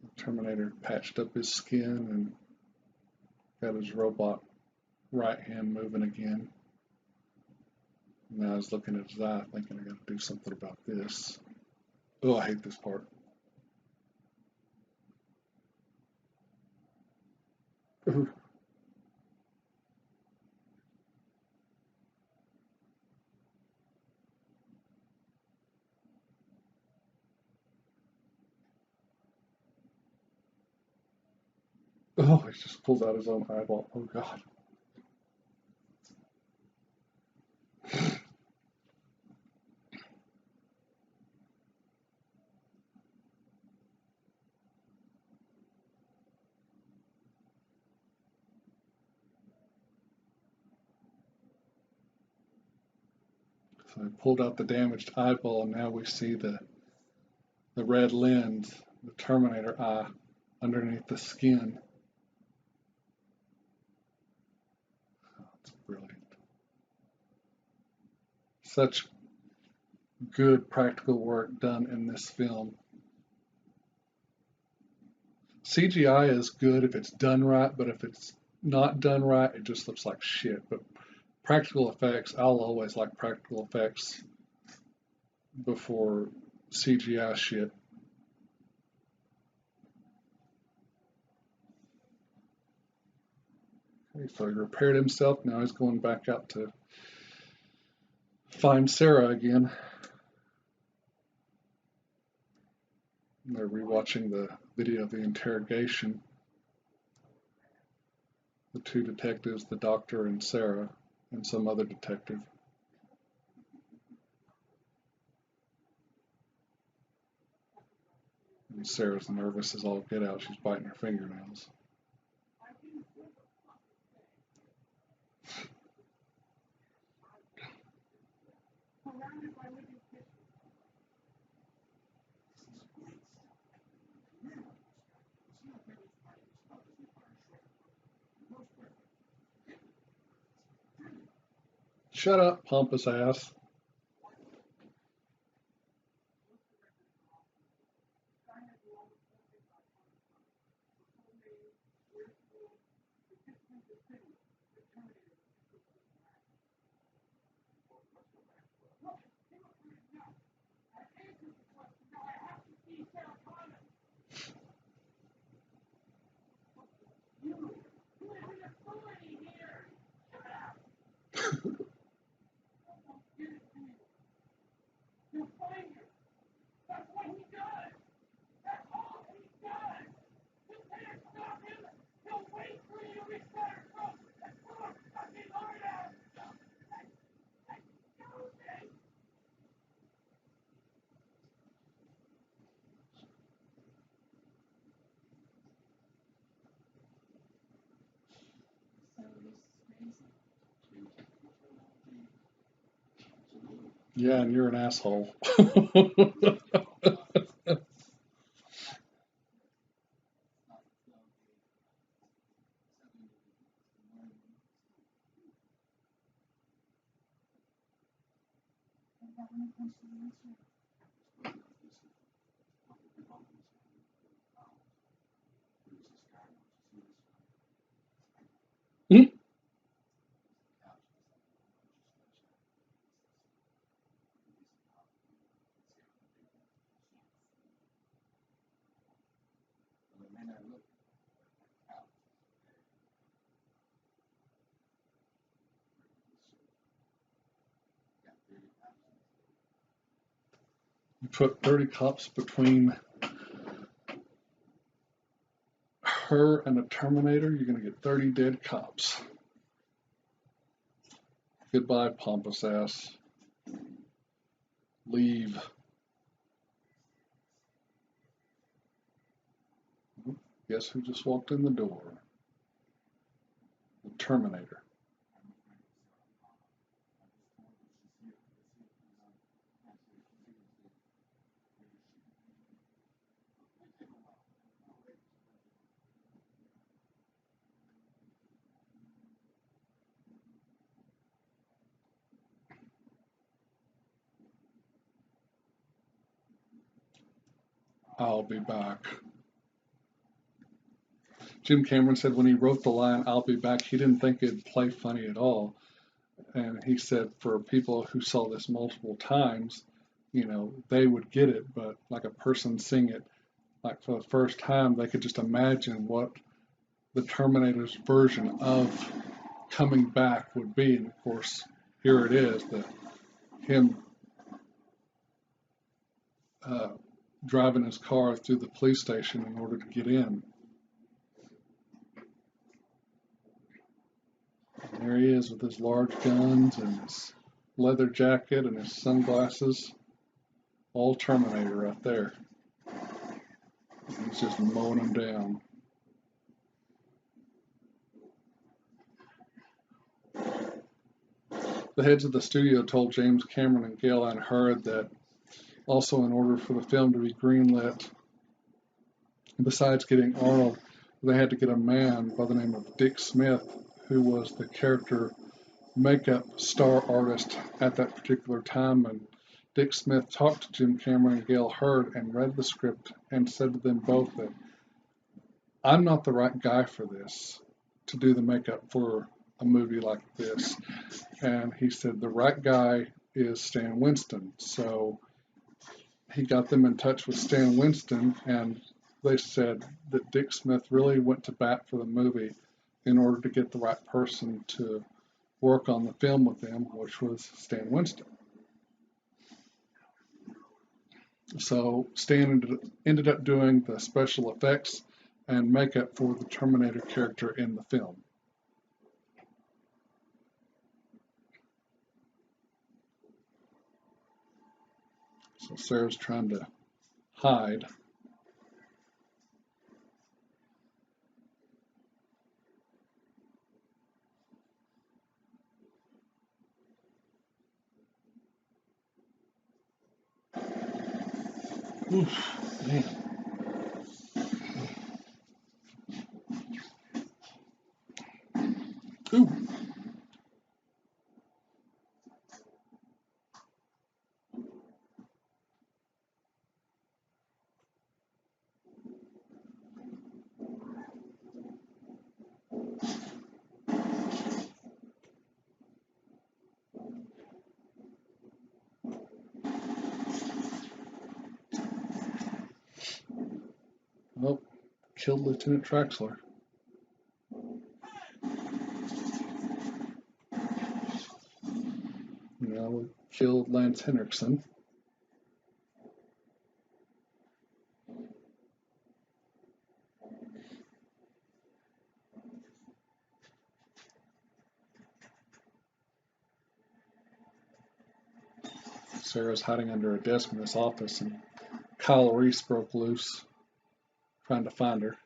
The Terminator patched up his skin and got his robot right hand moving again. Now I was looking at his eye thinking I gotta do something about this. Oh, I hate this part. Ooh. Oh, he just pulls out his own eyeball. Oh, God. So I pulled out the damaged eyeball, and now we see the red lens, the Terminator eye, underneath the skin. Oh, it's brilliant. Such good practical work done in this film. CGI is good if it's done right, but if it's not done right, it just looks like shit. But practical effects, I'll always like practical effects before CGI shit. Okay, so he repaired himself. Now he's going back out to find Sarah again. And they're rewatching the video of the interrogation. The two detectives, the doctor and Sarah, and some other detective. And Sarah's nervous as all get out. She's biting her fingernails. Shut up, pompous ass. Yeah, and you're an asshole. about when it comes to the answer. Hmm? You put 30 cops between her and a Terminator, you're going to get 30 dead cops. Goodbye, pompous ass. Leave. Guess who just walked in the door? The Terminator. I'll be back. Jim Cameron said when he wrote the line, I'll be back, he didn't think it'd play funny at all. And he said for people who saw this multiple times, they would get it, but like a person seeing it like for the first time, they could just imagine what the Terminator's version of coming back would be. And of course, here it is, him driving his car through the police station in order to get in. And there he is with his large guns and his leather jacket and his sunglasses. All Terminator right there. And he's just mowing them down. The heads of the studio told James Cameron and Gail Ann Hurd that also in order for the film to be greenlit, besides getting Arnold, they had to get a man by the name of Dick Smith, who was the character makeup star artist at that particular time. And Dick Smith talked to Jim Cameron and Gail Hurd and read the script and said to them both that I'm not the right guy for this, to do the makeup for a movie like this. And he said the right guy is Stan Winston. So he got them in touch with Stan Winston, and they said that Dick Smith really went to bat for the movie in order to get the right person to work on the film with them, which was Stan Winston. So Stan ended up doing the special effects and makeup for the Terminator character in the film. So Sarah's trying to hide. Oof, man. Ooh. Well, killed Lieutenant Traxler. Now we killed Lance Henriksen. Sarah's hiding under a desk in this office, and Kyle Reese broke loose, trying to find her.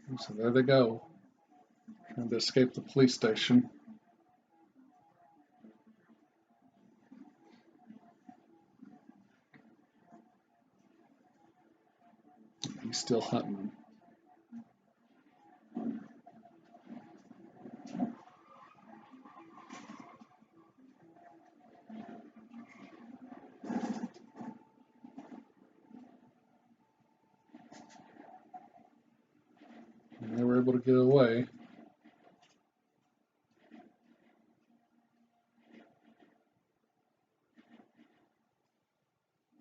And so there they go, trying to escape the police station. He's still hunting them. able to get away.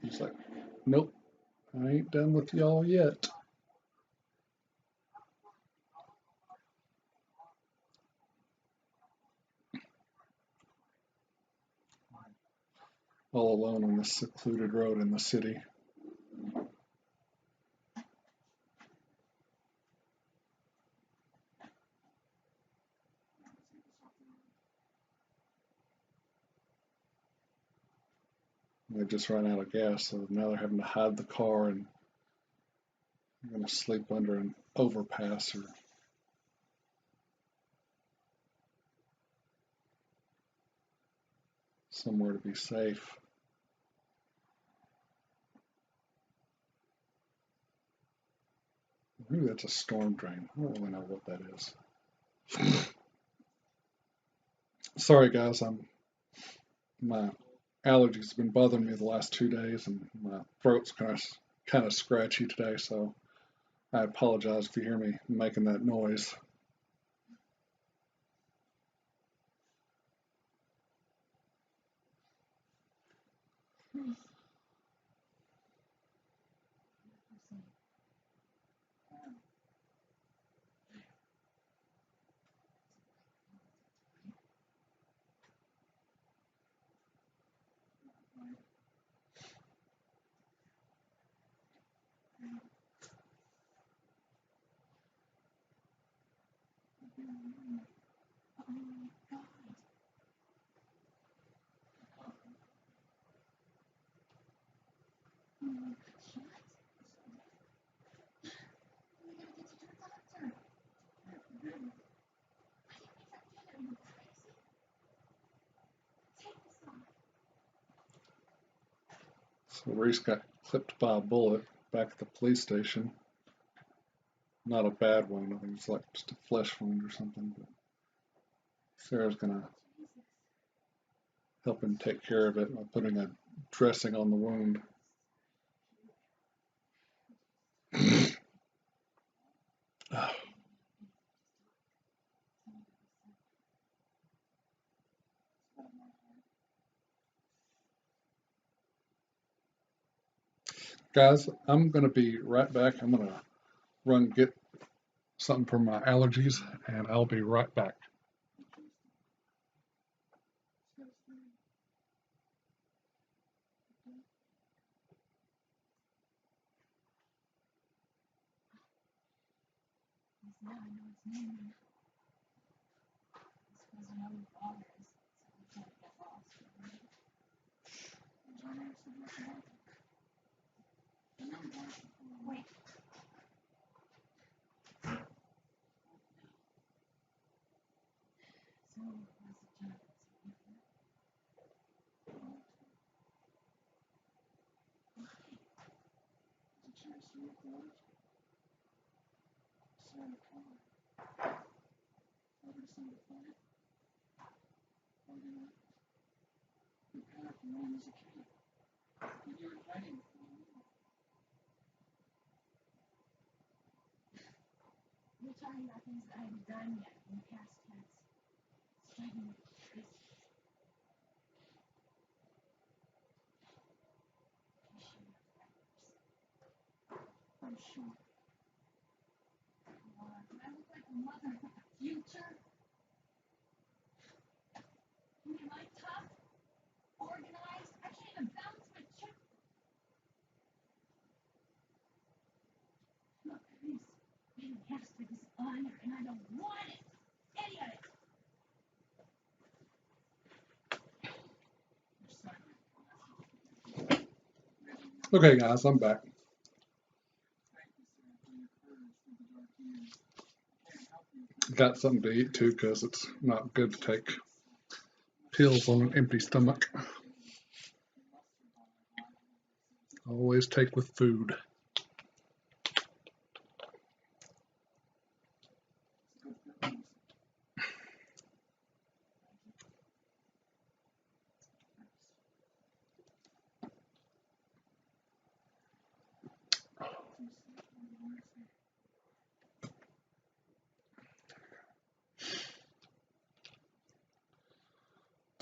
He's like, nope, I ain't done with y'all yet. All alone on this secluded road in the city. They just ran out of gas, so now they're having to hide the car and they're going to sleep under an overpass or somewhere to be safe. Maybe that's a storm drain. I don't really know what that is. Sorry guys, my allergies have been bothering me the last 2 days and my throat's kind of scratchy today, so I apologize if you hear me making that noise. So Reese got clipped by a bullet back at the police station. Not a bad one. I think it's like just a flesh wound or something. But Sarah's gonna help him take care of it by putting a dressing on the wound. Guys, I'm gonna be right back. I'm gonna run get something for my allergies, and I'll be right back. You're talking about things that I haven't done yet in the past tense. Striving with truth. I'm sure. Do I look like a mother with a future? Am I tough? Organized? I can't even balance my check. Look, this man has to dishonor, and I don't want it. Any of it. Okay, guys, I'm back. Got something to eat too, because it's not good to take pills on an empty stomach. Always take with food.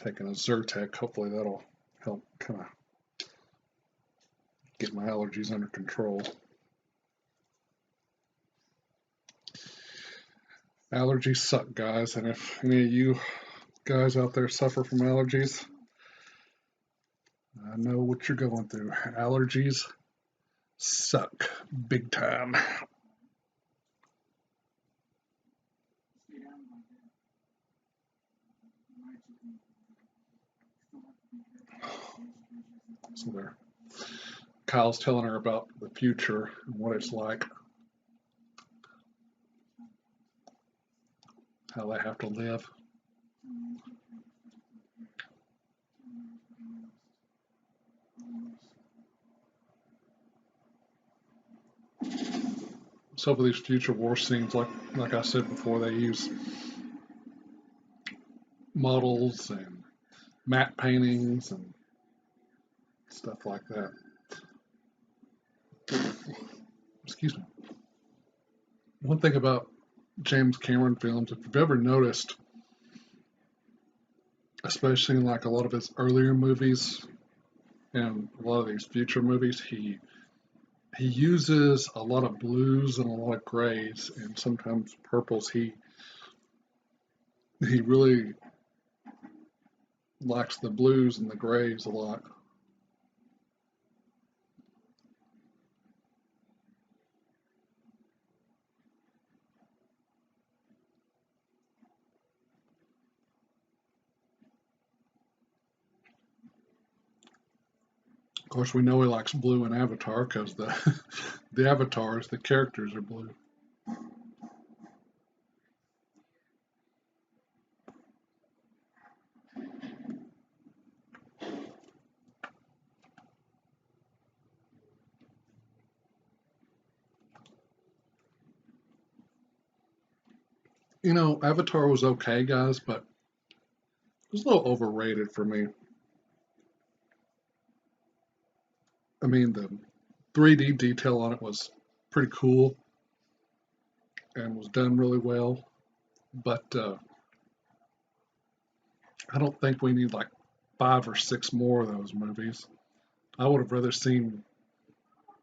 taking a Zyrtec. Hopefully that'll help kind of get my allergies under control. Allergies suck, guys, and if any of you guys out there suffer from allergies, I know what you're going through. Allergies suck big time. So there. Kyle's telling her about the future and what it's like, how they have to live. So for these future war scenes, like I said before, they use models and matte paintings and stuff like that. Excuse me. One thing about James Cameron films, if you've ever noticed, especially in like a lot of his earlier movies and a lot of these future movies, he uses a lot of blues and a lot of grays and sometimes purples. He really likes the blues and the grays a lot. Of course, we know he likes blue in Avatar because the avatars, the characters are blue. You know, Avatar was okay, guys, but it was a little overrated for me. I mean, the 3D detail on it was pretty cool and was done really well, but I don't think we need like 5 or 6 more of those movies. I would have rather seen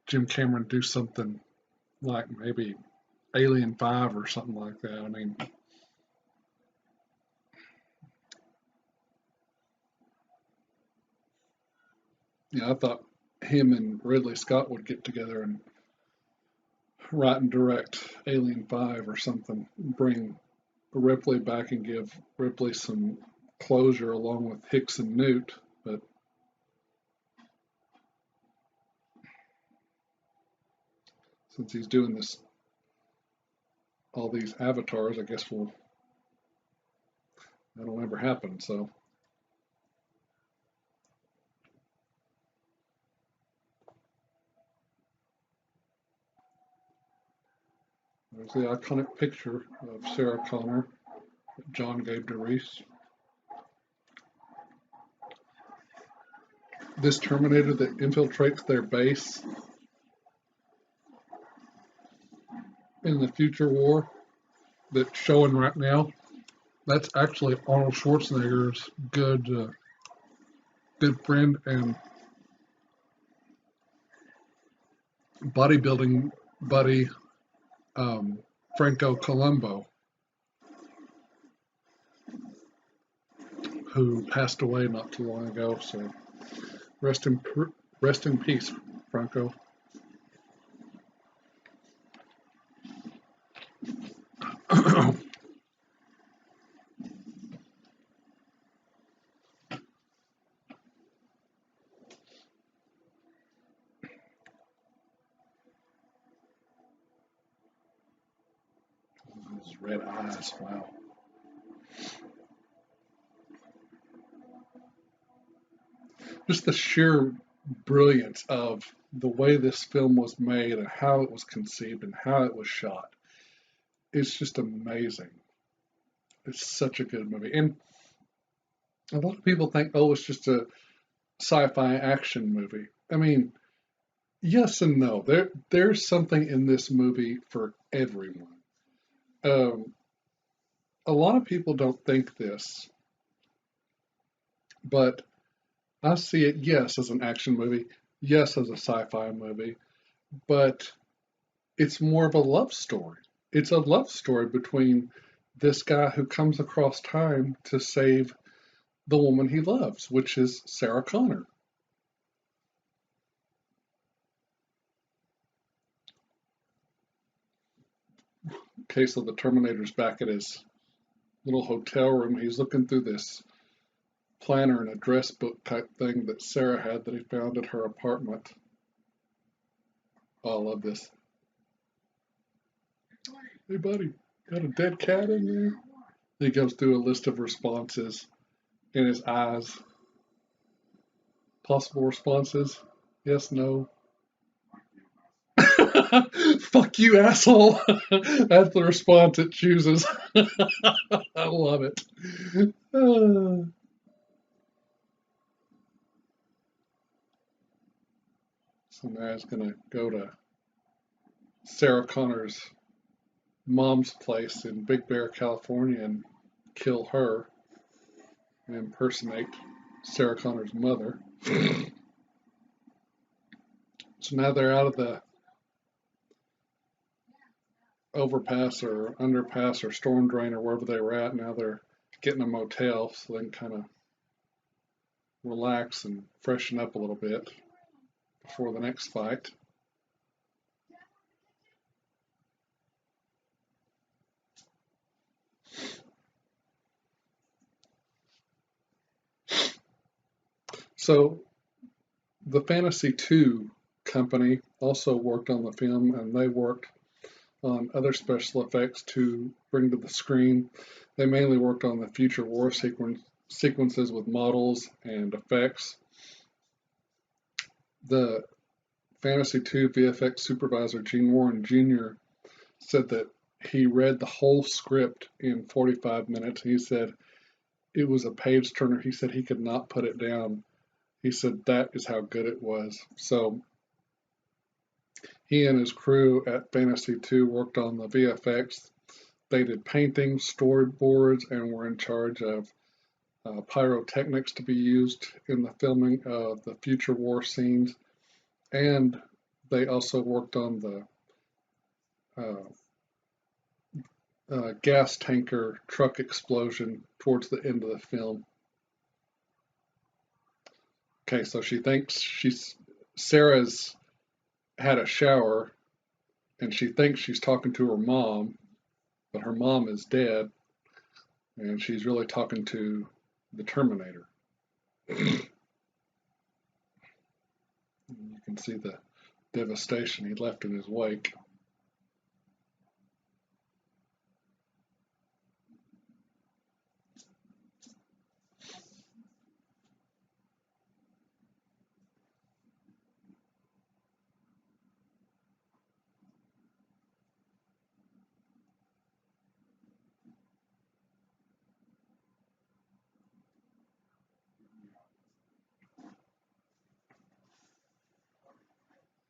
Jim Cameron do something like maybe Alien 5 or something like that. I mean, yeah, I thought him and Ridley Scott would get together and write and direct Alien 5 or something, bring Ripley back and give Ripley some closure along with Hicks and Newt, but since he's doing this, all these avatars, I guess that'll never happen. So there's the iconic picture of Sarah Connor that John gave to Reese. This Terminator that infiltrates their base in the future war that's showing right now, that's actually Arnold Schwarzenegger's good friend and bodybuilding buddy, Franco Columbo, who passed away not too long ago. So rest in peace, Franco. His red eyes, wow. Just the sheer brilliance of the way this film was made and how it was conceived and how it was shot. It's just amazing. It's such a good movie. And a lot of people think, oh, it's just a sci-fi action movie. I mean, yes and no. There's something in this movie for everyone. Um, a lot of people don't think this, But I see it, yes, as an action movie, yes, as a sci-fi movie, but it's more of a love story. It's a love story between this guy who comes across time to save the woman he loves, which is Sarah Connor. Okay, so the Terminator's back at his little hotel room. He's looking through this planner and address book type thing that Sarah had that he found at her apartment. Oh, I love this. Hey, buddy, got a dead cat in there? He goes through a list of responses in his eyes. Possible responses: yes, no. Fuck you, asshole. That's the response it chooses. I love it. So now he's going to go to Sarah Connor's mom's place in Big Bear, California, and kill her and impersonate Sarah Connor's mother. So now they're out of the overpass or underpass or storm drain or wherever they were at. Now they're getting a motel so they can kind of relax and freshen up a little bit before the next fight. So the Fantasy 2 company also worked on the film, and they worked on other special effects to bring to the screen. They mainly worked on the future war sequences with models and effects. The Fantasy 2 VFX supervisor, Gene Warren Jr., said that he read the whole script in 45 minutes. He said it was a page turner. He said he could not put it down. He said that is how good it was. So he and his crew at Fantasy 2 worked on the VFX. They did paintings, storyboards, and were in charge of pyrotechnics to be used in the filming of the future war scenes. And they also worked on the uh, gas tanker truck explosion towards the end of the film. Okay, so she thinks Sarah's had a shower and she thinks she's talking to her mom, but her mom is dead and she's really talking to the Terminator. You can see the devastation he left in his wake.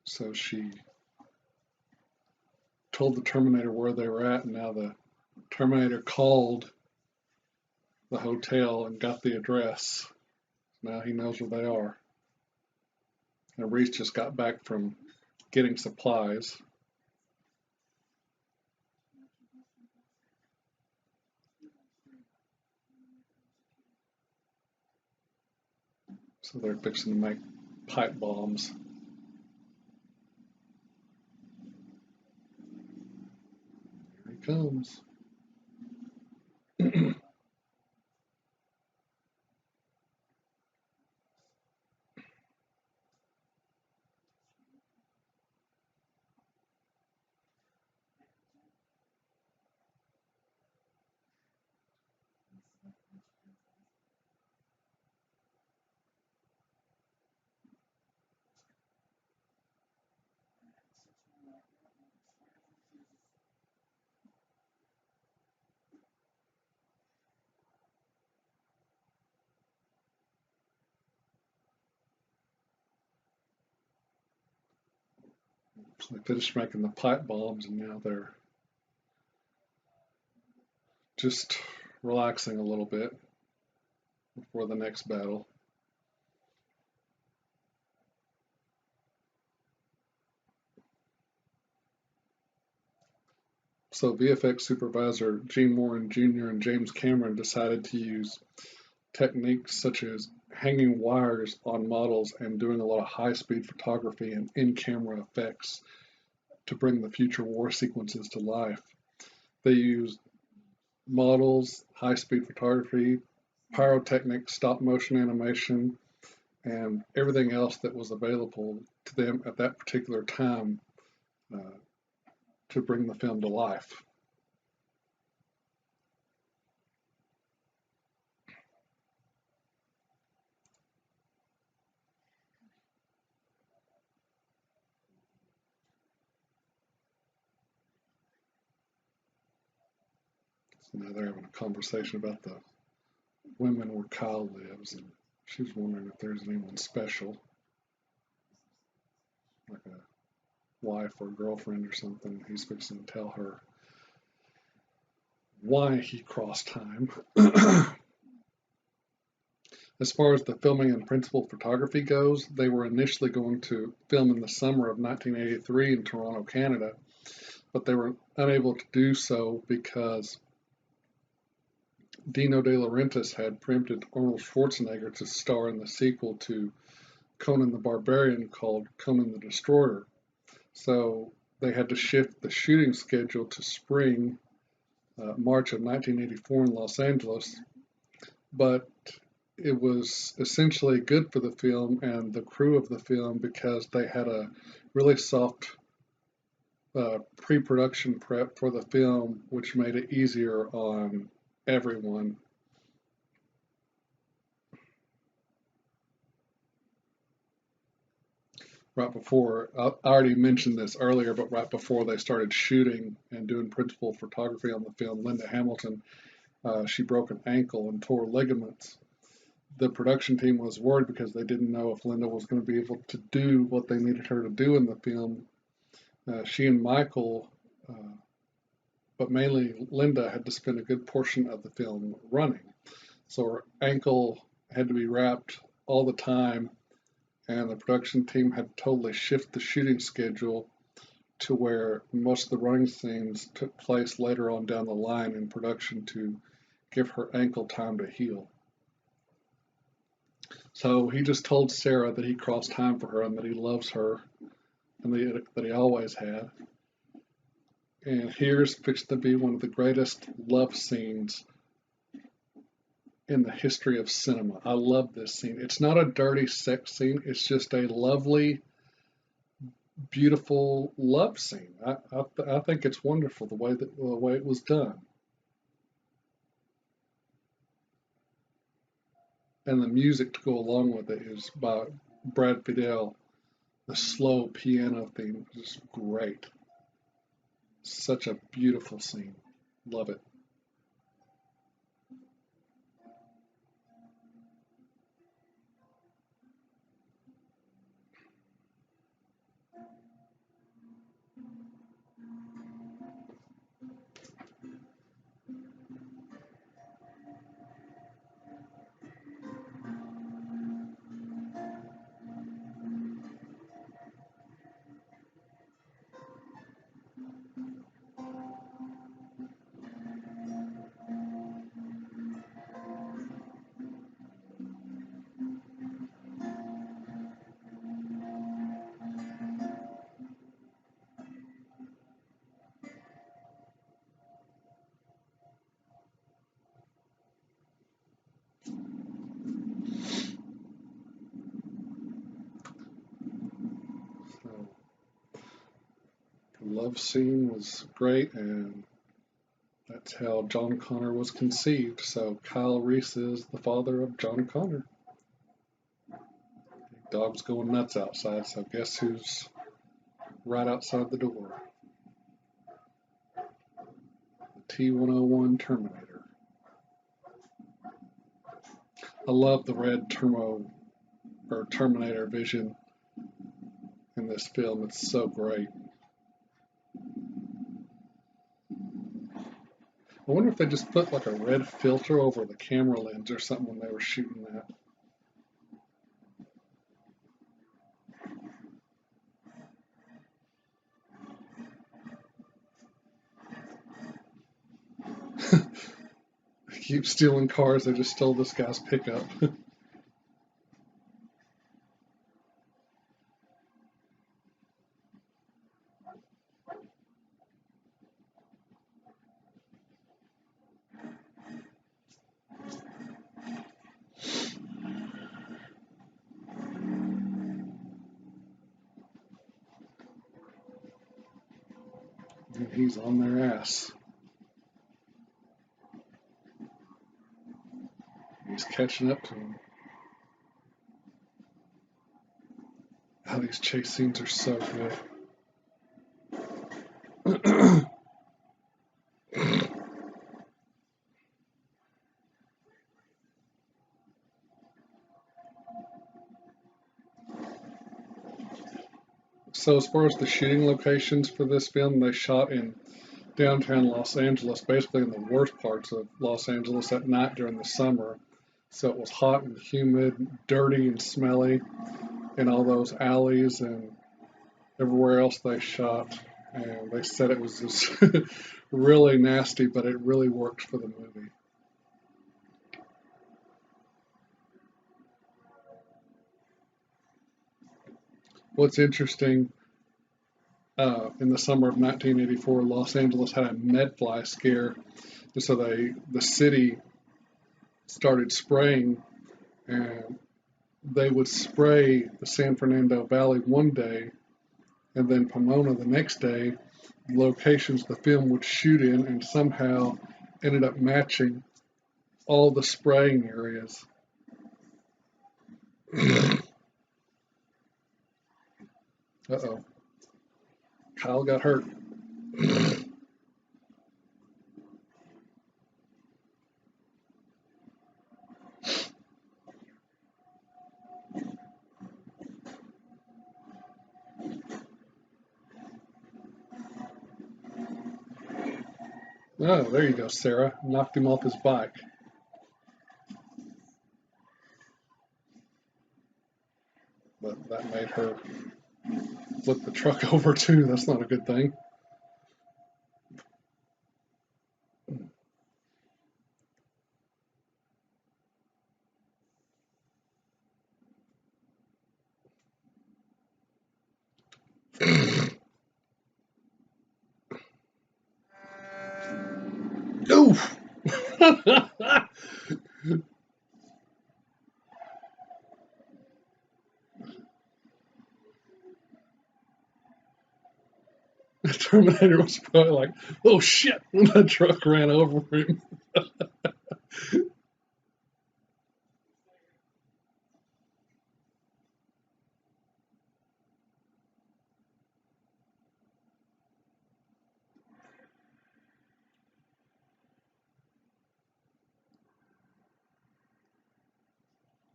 So she told the Terminator where they were at, and now the Terminator called the hotel and got the address. Now he knows where they are. And Reese just got back from getting supplies. So they're fixing to make pipe bombs. Here he comes. So they finished making the pipe bombs, and now they're just relaxing a little bit. before the next battle. So VFX supervisor Gene Moran Jr. and James Cameron decided to use techniques such as hanging wires on models and doing a lot of high-speed photography and in-camera effects to bring the future war sequences to life. They used models, high-speed photography, pyrotechnics, stop-motion animation, and everything else that was available to them at that particular time to bring the film to life. So now they're having a conversation about the women where Kyle lives, and she's wondering if there's anyone special, like a wife or girlfriend or something. He's fixing to tell her why he crossed time. As far as the filming and principal photography goes, they were initially going to film in the summer of 1983 in Toronto, Canada, but they were unable to do so because Dino De Laurentiis had preempted Arnold Schwarzenegger to star in the sequel to Conan the Barbarian called Conan the Destroyer. So they had to shift the shooting schedule to spring, March of 1984 in Los Angeles, but it was essentially good for the film and the crew of the film because they had a really soft pre-production prep for the film, which made it easier on everyone. Right before, I already mentioned this earlier, but right before they started shooting and doing principal photography on the film, Linda Hamilton, she broke an ankle and tore ligaments. The production team was worried because they didn't know if Linda was going to be able to do what they needed her to do in the film. She and Michael, but mainly Linda, had to spend a good portion of the film running. So her ankle had to be wrapped all the time, and the production team had to totally shift the shooting schedule to where most of the running scenes took place later on down the line in production to give her ankle time to heal. So he just told Sarah that he crossed time for her and that he loves her and that he always had. And here's fixed to be one of the greatest love scenes in the history of cinema. I love this scene. It's not a dirty sex scene. It's just a lovely, beautiful love scene. I think it's wonderful the way it was done. And the music to go along with it is by Brad Fidel. The slow piano theme is great. Such a beautiful scene. Love it. So, the love scene was great, and that's how John Connor was conceived. So Kyle Reese is the father of John Connor. Dog's going nuts outside, so guess who's right outside the door? The T-101 Terminator. I love the red Terminator vision in this film. It's so great. I wonder if they just put like a red filter over the camera lens or something when they were shooting that. They keep stealing cars. They just stole this guy's pickup. And he's on their ass. He's catching up to him. Oh, these chase scenes are so good. So as far as the shooting locations for this film, they shot in downtown Los Angeles, basically in the worst parts of Los Angeles at night during the summer. So it was hot and humid, dirty and smelly in all those alleys and everywhere else they shot. And they said it was just really nasty, but it really worked for the movie. What's interesting, in the summer of 1984, Los Angeles had a medfly scare, and so the city started spraying, and they would spray the San Fernando Valley one day, and then Pomona the next day. The locations the film would shoot in, and somehow ended up matching all the spraying areas. Uh-oh. Kyle got hurt. Oh, there you go, Sarah. Knocked him off his bike. But that made her flip the truck over too. That's not a good thing. Oof! The Terminator was probably like, oh shit, when that truck ran over him.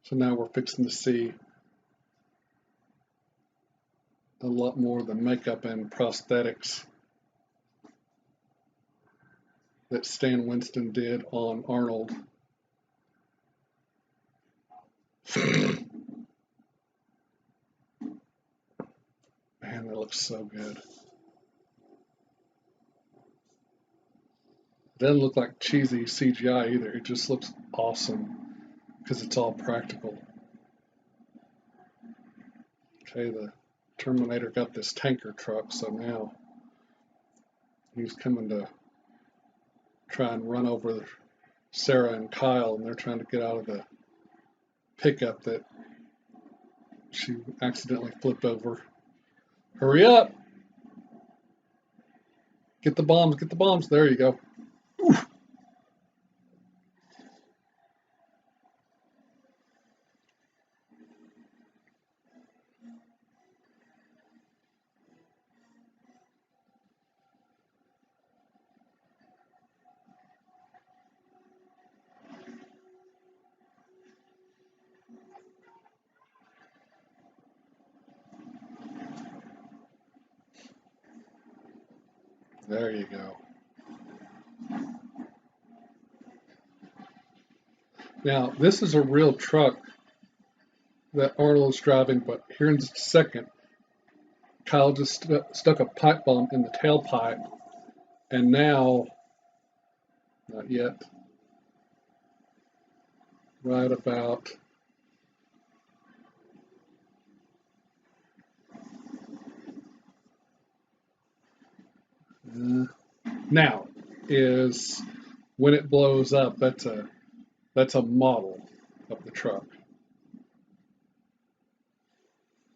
So now we're fixing to see a lot more of the makeup and prosthetics that Stan Winston did on Arnold. Man, that looks so good. It doesn't look like cheesy CGI either. It just looks awesome because it's all practical. Okay, the Terminator got this tanker truck, so now he's coming to try and run over Sarah and Kyle, and they're trying to get out of the pickup that she accidentally flipped over. Hurry up! Get the bombs, get the bombs. There you go. Oof. There you go. Now, this is a real truck that Arnold's driving, but here in just a second, Kyle just stuck a pipe bomb in the tailpipe, and now, not yet, right about now is when it blows up. That's a model of the truck,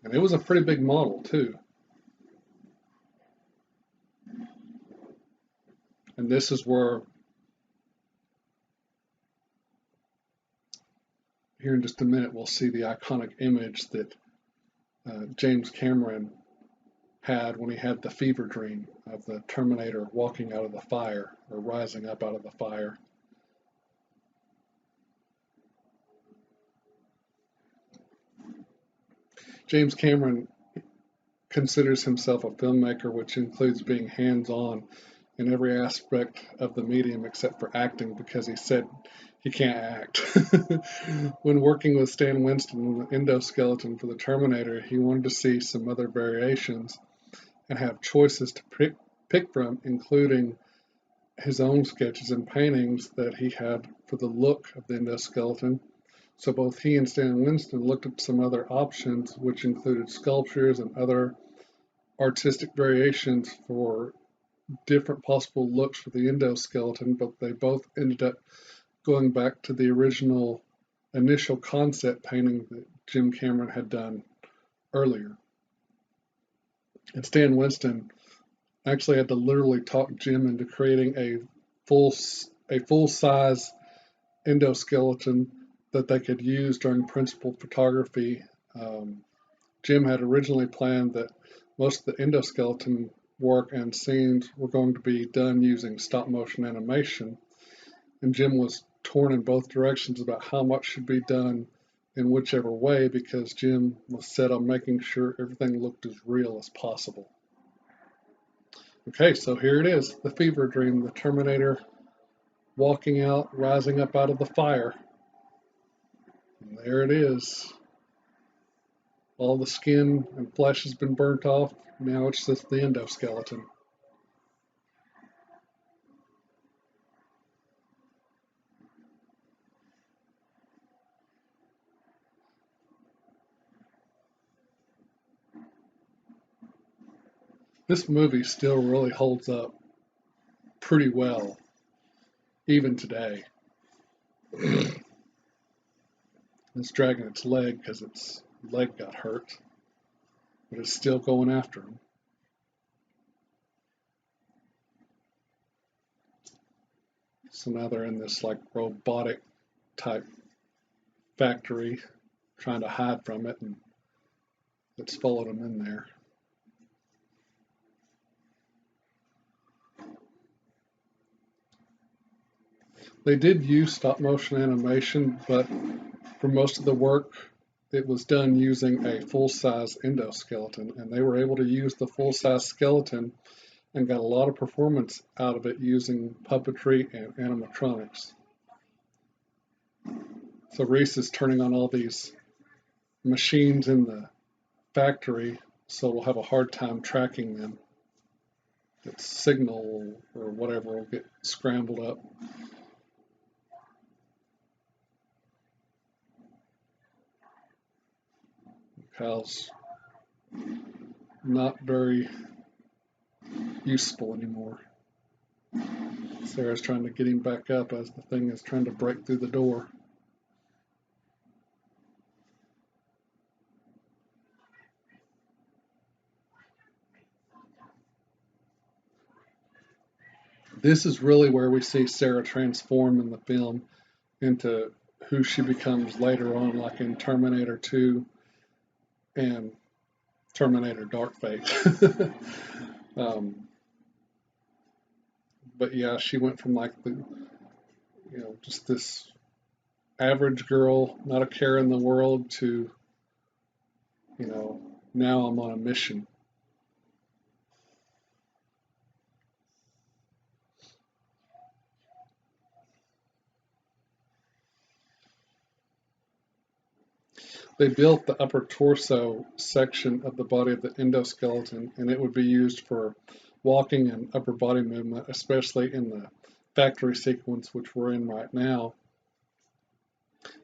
and it was a pretty big model too. And this is where, here in just a minute, we'll see the iconic image that James Cameron had when he had the fever dream of the Terminator walking out of the fire or rising up out of the fire. James Cameron considers himself a filmmaker, which includes being hands-on in every aspect of the medium except for acting, because he said he can't act. When working with Stan Winston on the endoskeleton for the Terminator, he wanted to see some other variations and have choices to pick from, including his own sketches and paintings that he had for the look of the endoskeleton. So both he and Stan Winston looked at some other options, which included sculptures and other artistic variations for different possible looks for the endoskeleton, but they both ended up going back to the original initial concept painting that Jim Cameron had done earlier. And Stan Winston actually had to literally talk Jim into creating a full-size endoskeleton that they could use during principal photography. Jim had originally planned that most of the endoskeleton work and scenes were going to be done using stop motion animation, and Jim was torn in both directions about how much should be done in whichever way, because Jim was set on making sure everything looked as real as possible. Okay, so here it is, the fever dream, the Terminator walking out, rising up out of the fire. And there it is. All the skin and flesh has been burnt off. Now it's just the endoskeleton. This movie still really holds up pretty well, even today. It's dragging its leg because its leg got hurt, but it's still going after him. So now they're in this like robotic type factory trying to hide from it, and it's followed them in there. They did use stop motion animation, but for most of the work it was done using a full-size endoskeleton, and they were able to use the full-size skeleton and got a lot of performance out of it using puppetry and animatronics. So Reese is turning on all these machines in the factory, so we'll have a hard time tracking them. The signal or whatever will get scrambled up. Kyle's not very useful anymore. Sarah's trying to get him back up as the thing is trying to break through the door. This is really where we see Sarah transform in the film into who she becomes later on, like in Terminator 2 and Terminator Dark Fate. But yeah, she went from like the, just this average girl, not a care in the world, to, now I'm on a mission. They built the upper torso section of the body of the endoskeleton, and it would be used for walking and upper body movement, especially in the factory sequence, which we're in right now.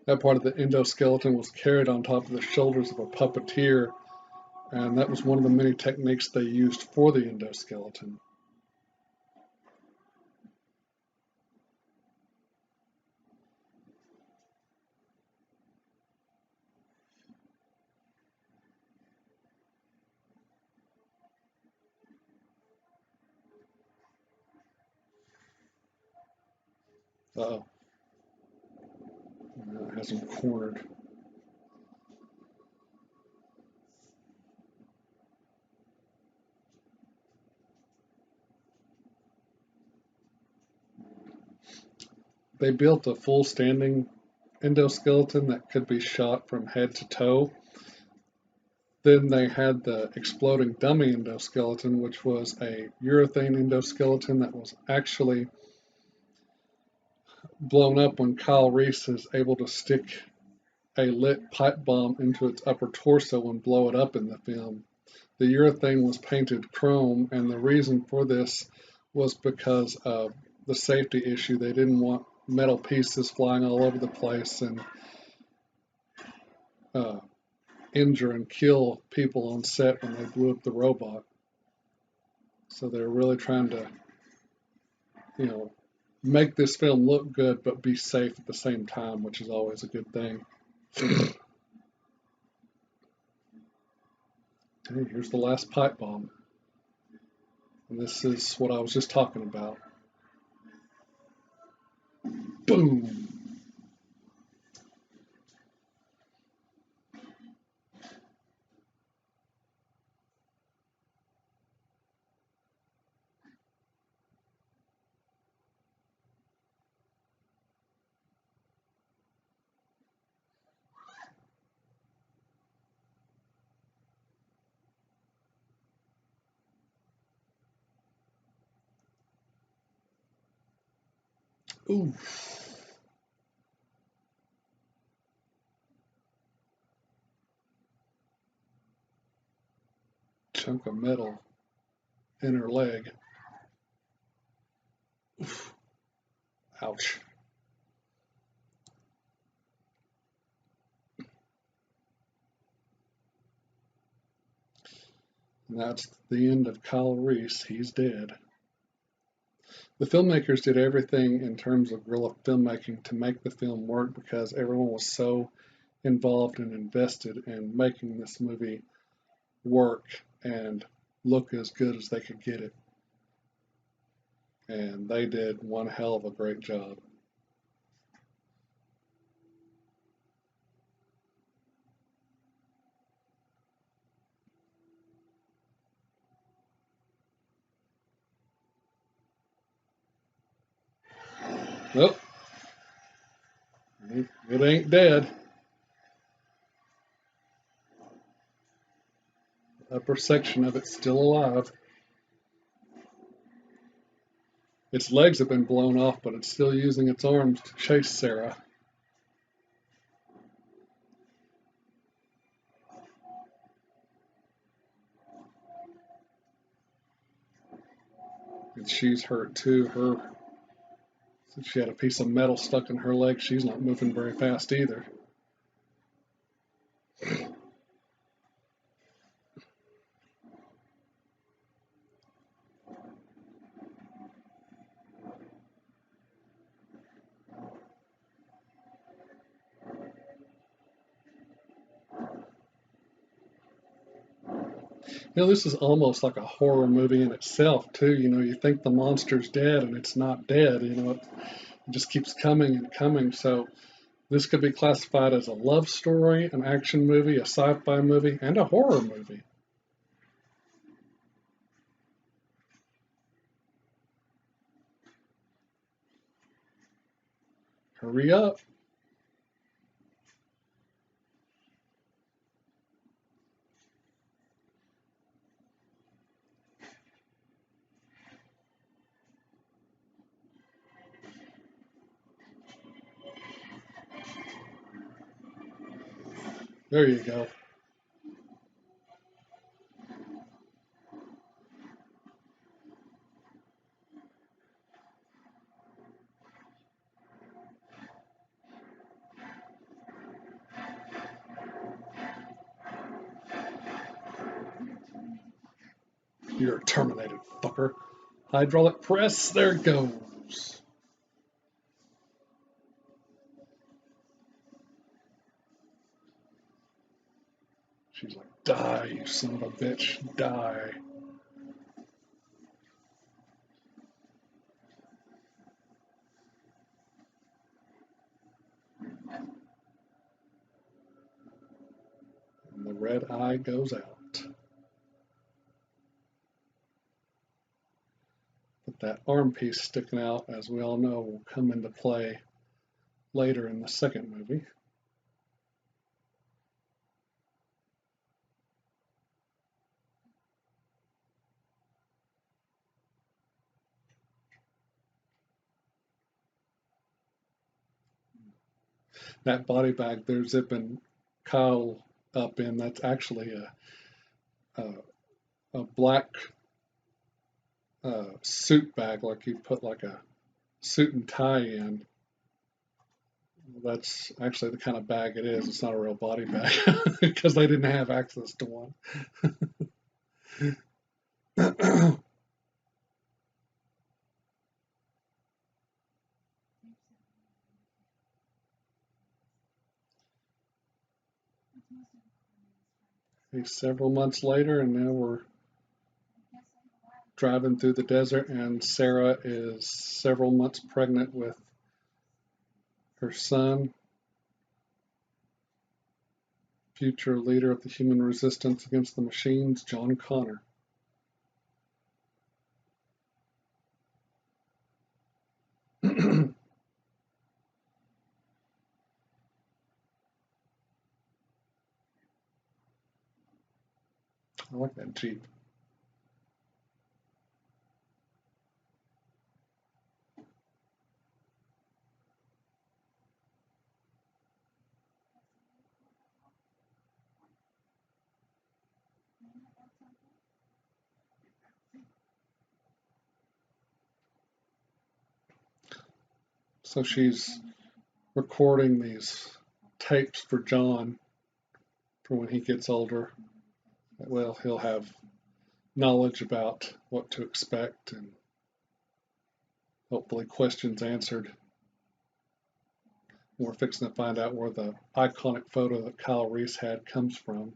That part of the endoskeleton was carried on top of the shoulders of a puppeteer, and that was one of the many techniques they used for the endoskeleton. Uh-oh. It has him cornered. They built a full standing endoskeleton that could be shot from head to toe. Then they had the exploding dummy endoskeleton, which was a urethane endoskeleton that was actually blown up when Kyle Reese is able to stick a lit pipe bomb into its upper torso and blow it up in the film. The urethane was painted chrome, and the reason for this was because of the safety issue. They didn't want metal pieces flying all over the place and injure and kill people on set when they blew up the robot. So they're really trying to, make this film look good but be safe at the same time, which is always a good thing. Okay, here's the last pipe bomb. And this is what I was just talking about. Boom! Ooh. Chunk of metal in her leg. Oof. Ouch. And that's the end of Kyle Reese. He's dead. The filmmakers did everything in terms of guerrilla filmmaking to make the film work because everyone was so involved and invested in making this movie work and look as good as they could get it. And they did one hell of a great job. Nope, it ain't dead. The upper section of it's still alive. Its legs have been blown off, but it's still using its arms to chase Sarah. And she's hurt too. Since she had a piece of metal stuck in her leg, she's not moving very fast either. This is almost like a horror movie in itself, too. You think the monster's dead and it's not dead. It just keeps coming and coming. So this could be classified as a love story, an action movie, a sci-fi movie, and a horror movie. Hurry up. There you go. You're terminated, fucker. Hydraulic press. There it goes. She's like, die, you son of a bitch. Die. And the red eye goes out. But that arm piece sticking out, as we all know, will come into play later in the second movie. That body bag they're zipping Kyle up in, that's actually a black suit bag, like you put like a suit and tie in. That's actually the kind of bag it is. It's not a real body bag because they didn't have access to one. Several months later, and now we're driving through the desert, and Sarah is several months pregnant with her son, future leader of the human resistance against the machines, John Connor. I like that Jeep. So she's recording these tapes for John for when he gets older. Well, he'll have knowledge about what to expect and hopefully questions answered. We're fixing to find out where the iconic photo that Kyle Reese had comes from.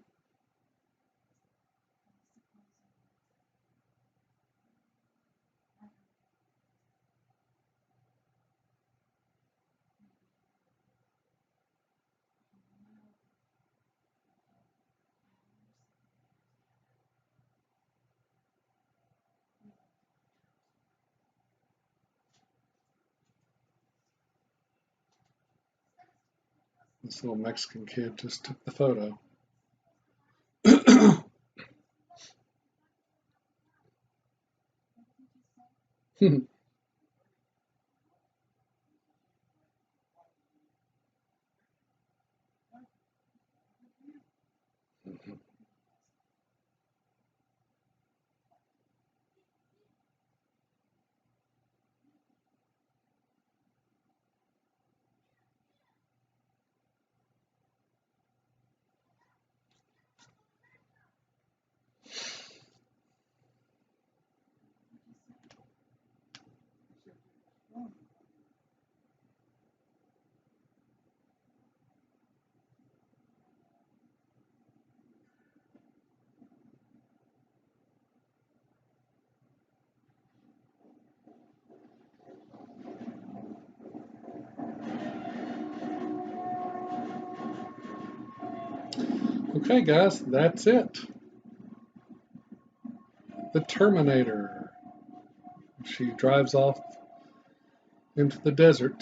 This little Mexican kid just took the photo. Okay, guys, that's it. The Terminator. She drives off into the desert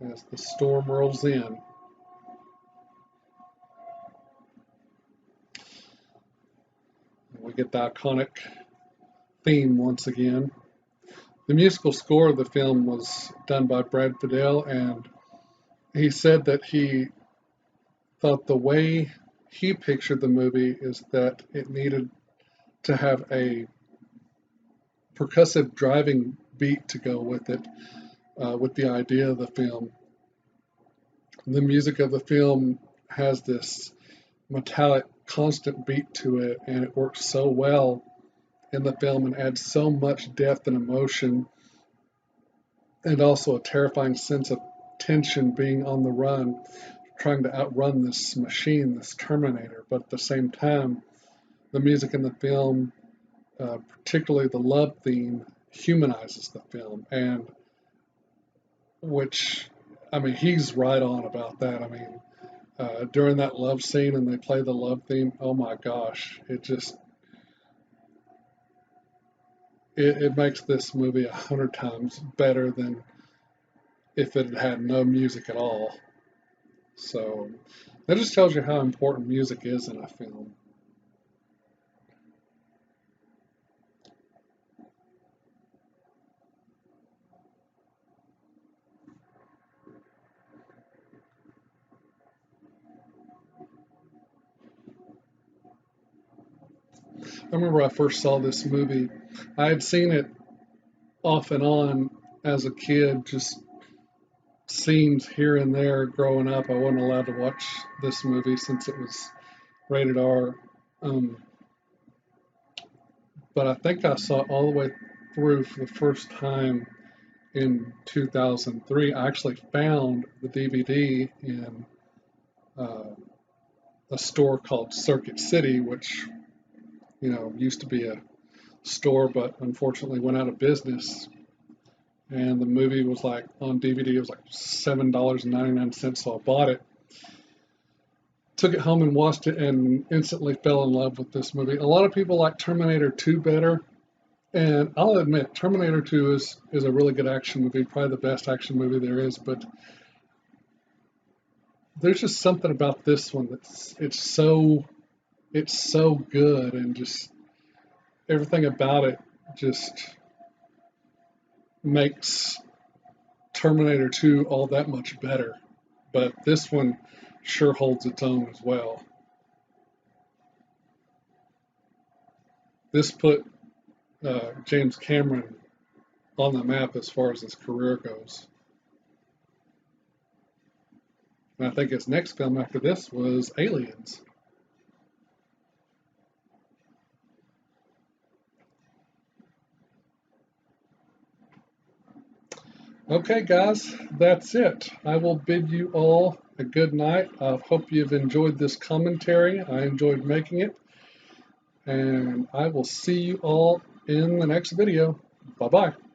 as the storm rolls in. We get the iconic theme once again. The musical score of the film was done by Brad Fiedel, and he said that he thought the way he pictured the movie is that it needed to have a percussive driving beat to go with it, with the idea of the film. The music of the film has this metallic, constant beat to it, and it works so well in the film and adds so much depth and emotion, and also a terrifying sense of tension being on the run, trying to outrun this machine, this Terminator. But at the same time, the music in the film, particularly the love theme, humanizes the film, and which, I mean, he's right on about that. I mean, during that love scene and they play the love theme, oh my gosh, it makes this movie 100 times better than if it had no music at all. So that just tells you how important music is in a film. I remember I first saw this movie. I had seen it off and on as a kid, just scenes here and there growing up. I wasn't allowed to watch this movie since it was rated R. Um, but I think I saw it all the way through for the first time in 2003. I actually found the DVD in uh, a store called Circuit City, which used to be a store, but unfortunately went out of business. And the movie was like on DVD, it was like $7.99, so I bought it. Took it home and watched it and instantly fell in love with this movie. A lot of people like Terminator 2 better, and I'll admit Terminator 2 is a really good action movie, probably the best action movie there is, but there's just something about this one that's it's so good, and just everything about it just makes Terminator 2 all that much better. But this one sure holds its own as well. This put James Cameron on the map as far as his career goes. And I think his next film after this was Aliens. Okay, guys, that's it. I will bid you all a good night. I hope you've enjoyed this commentary. I enjoyed making it. And I will see you all in the next video. Bye-bye.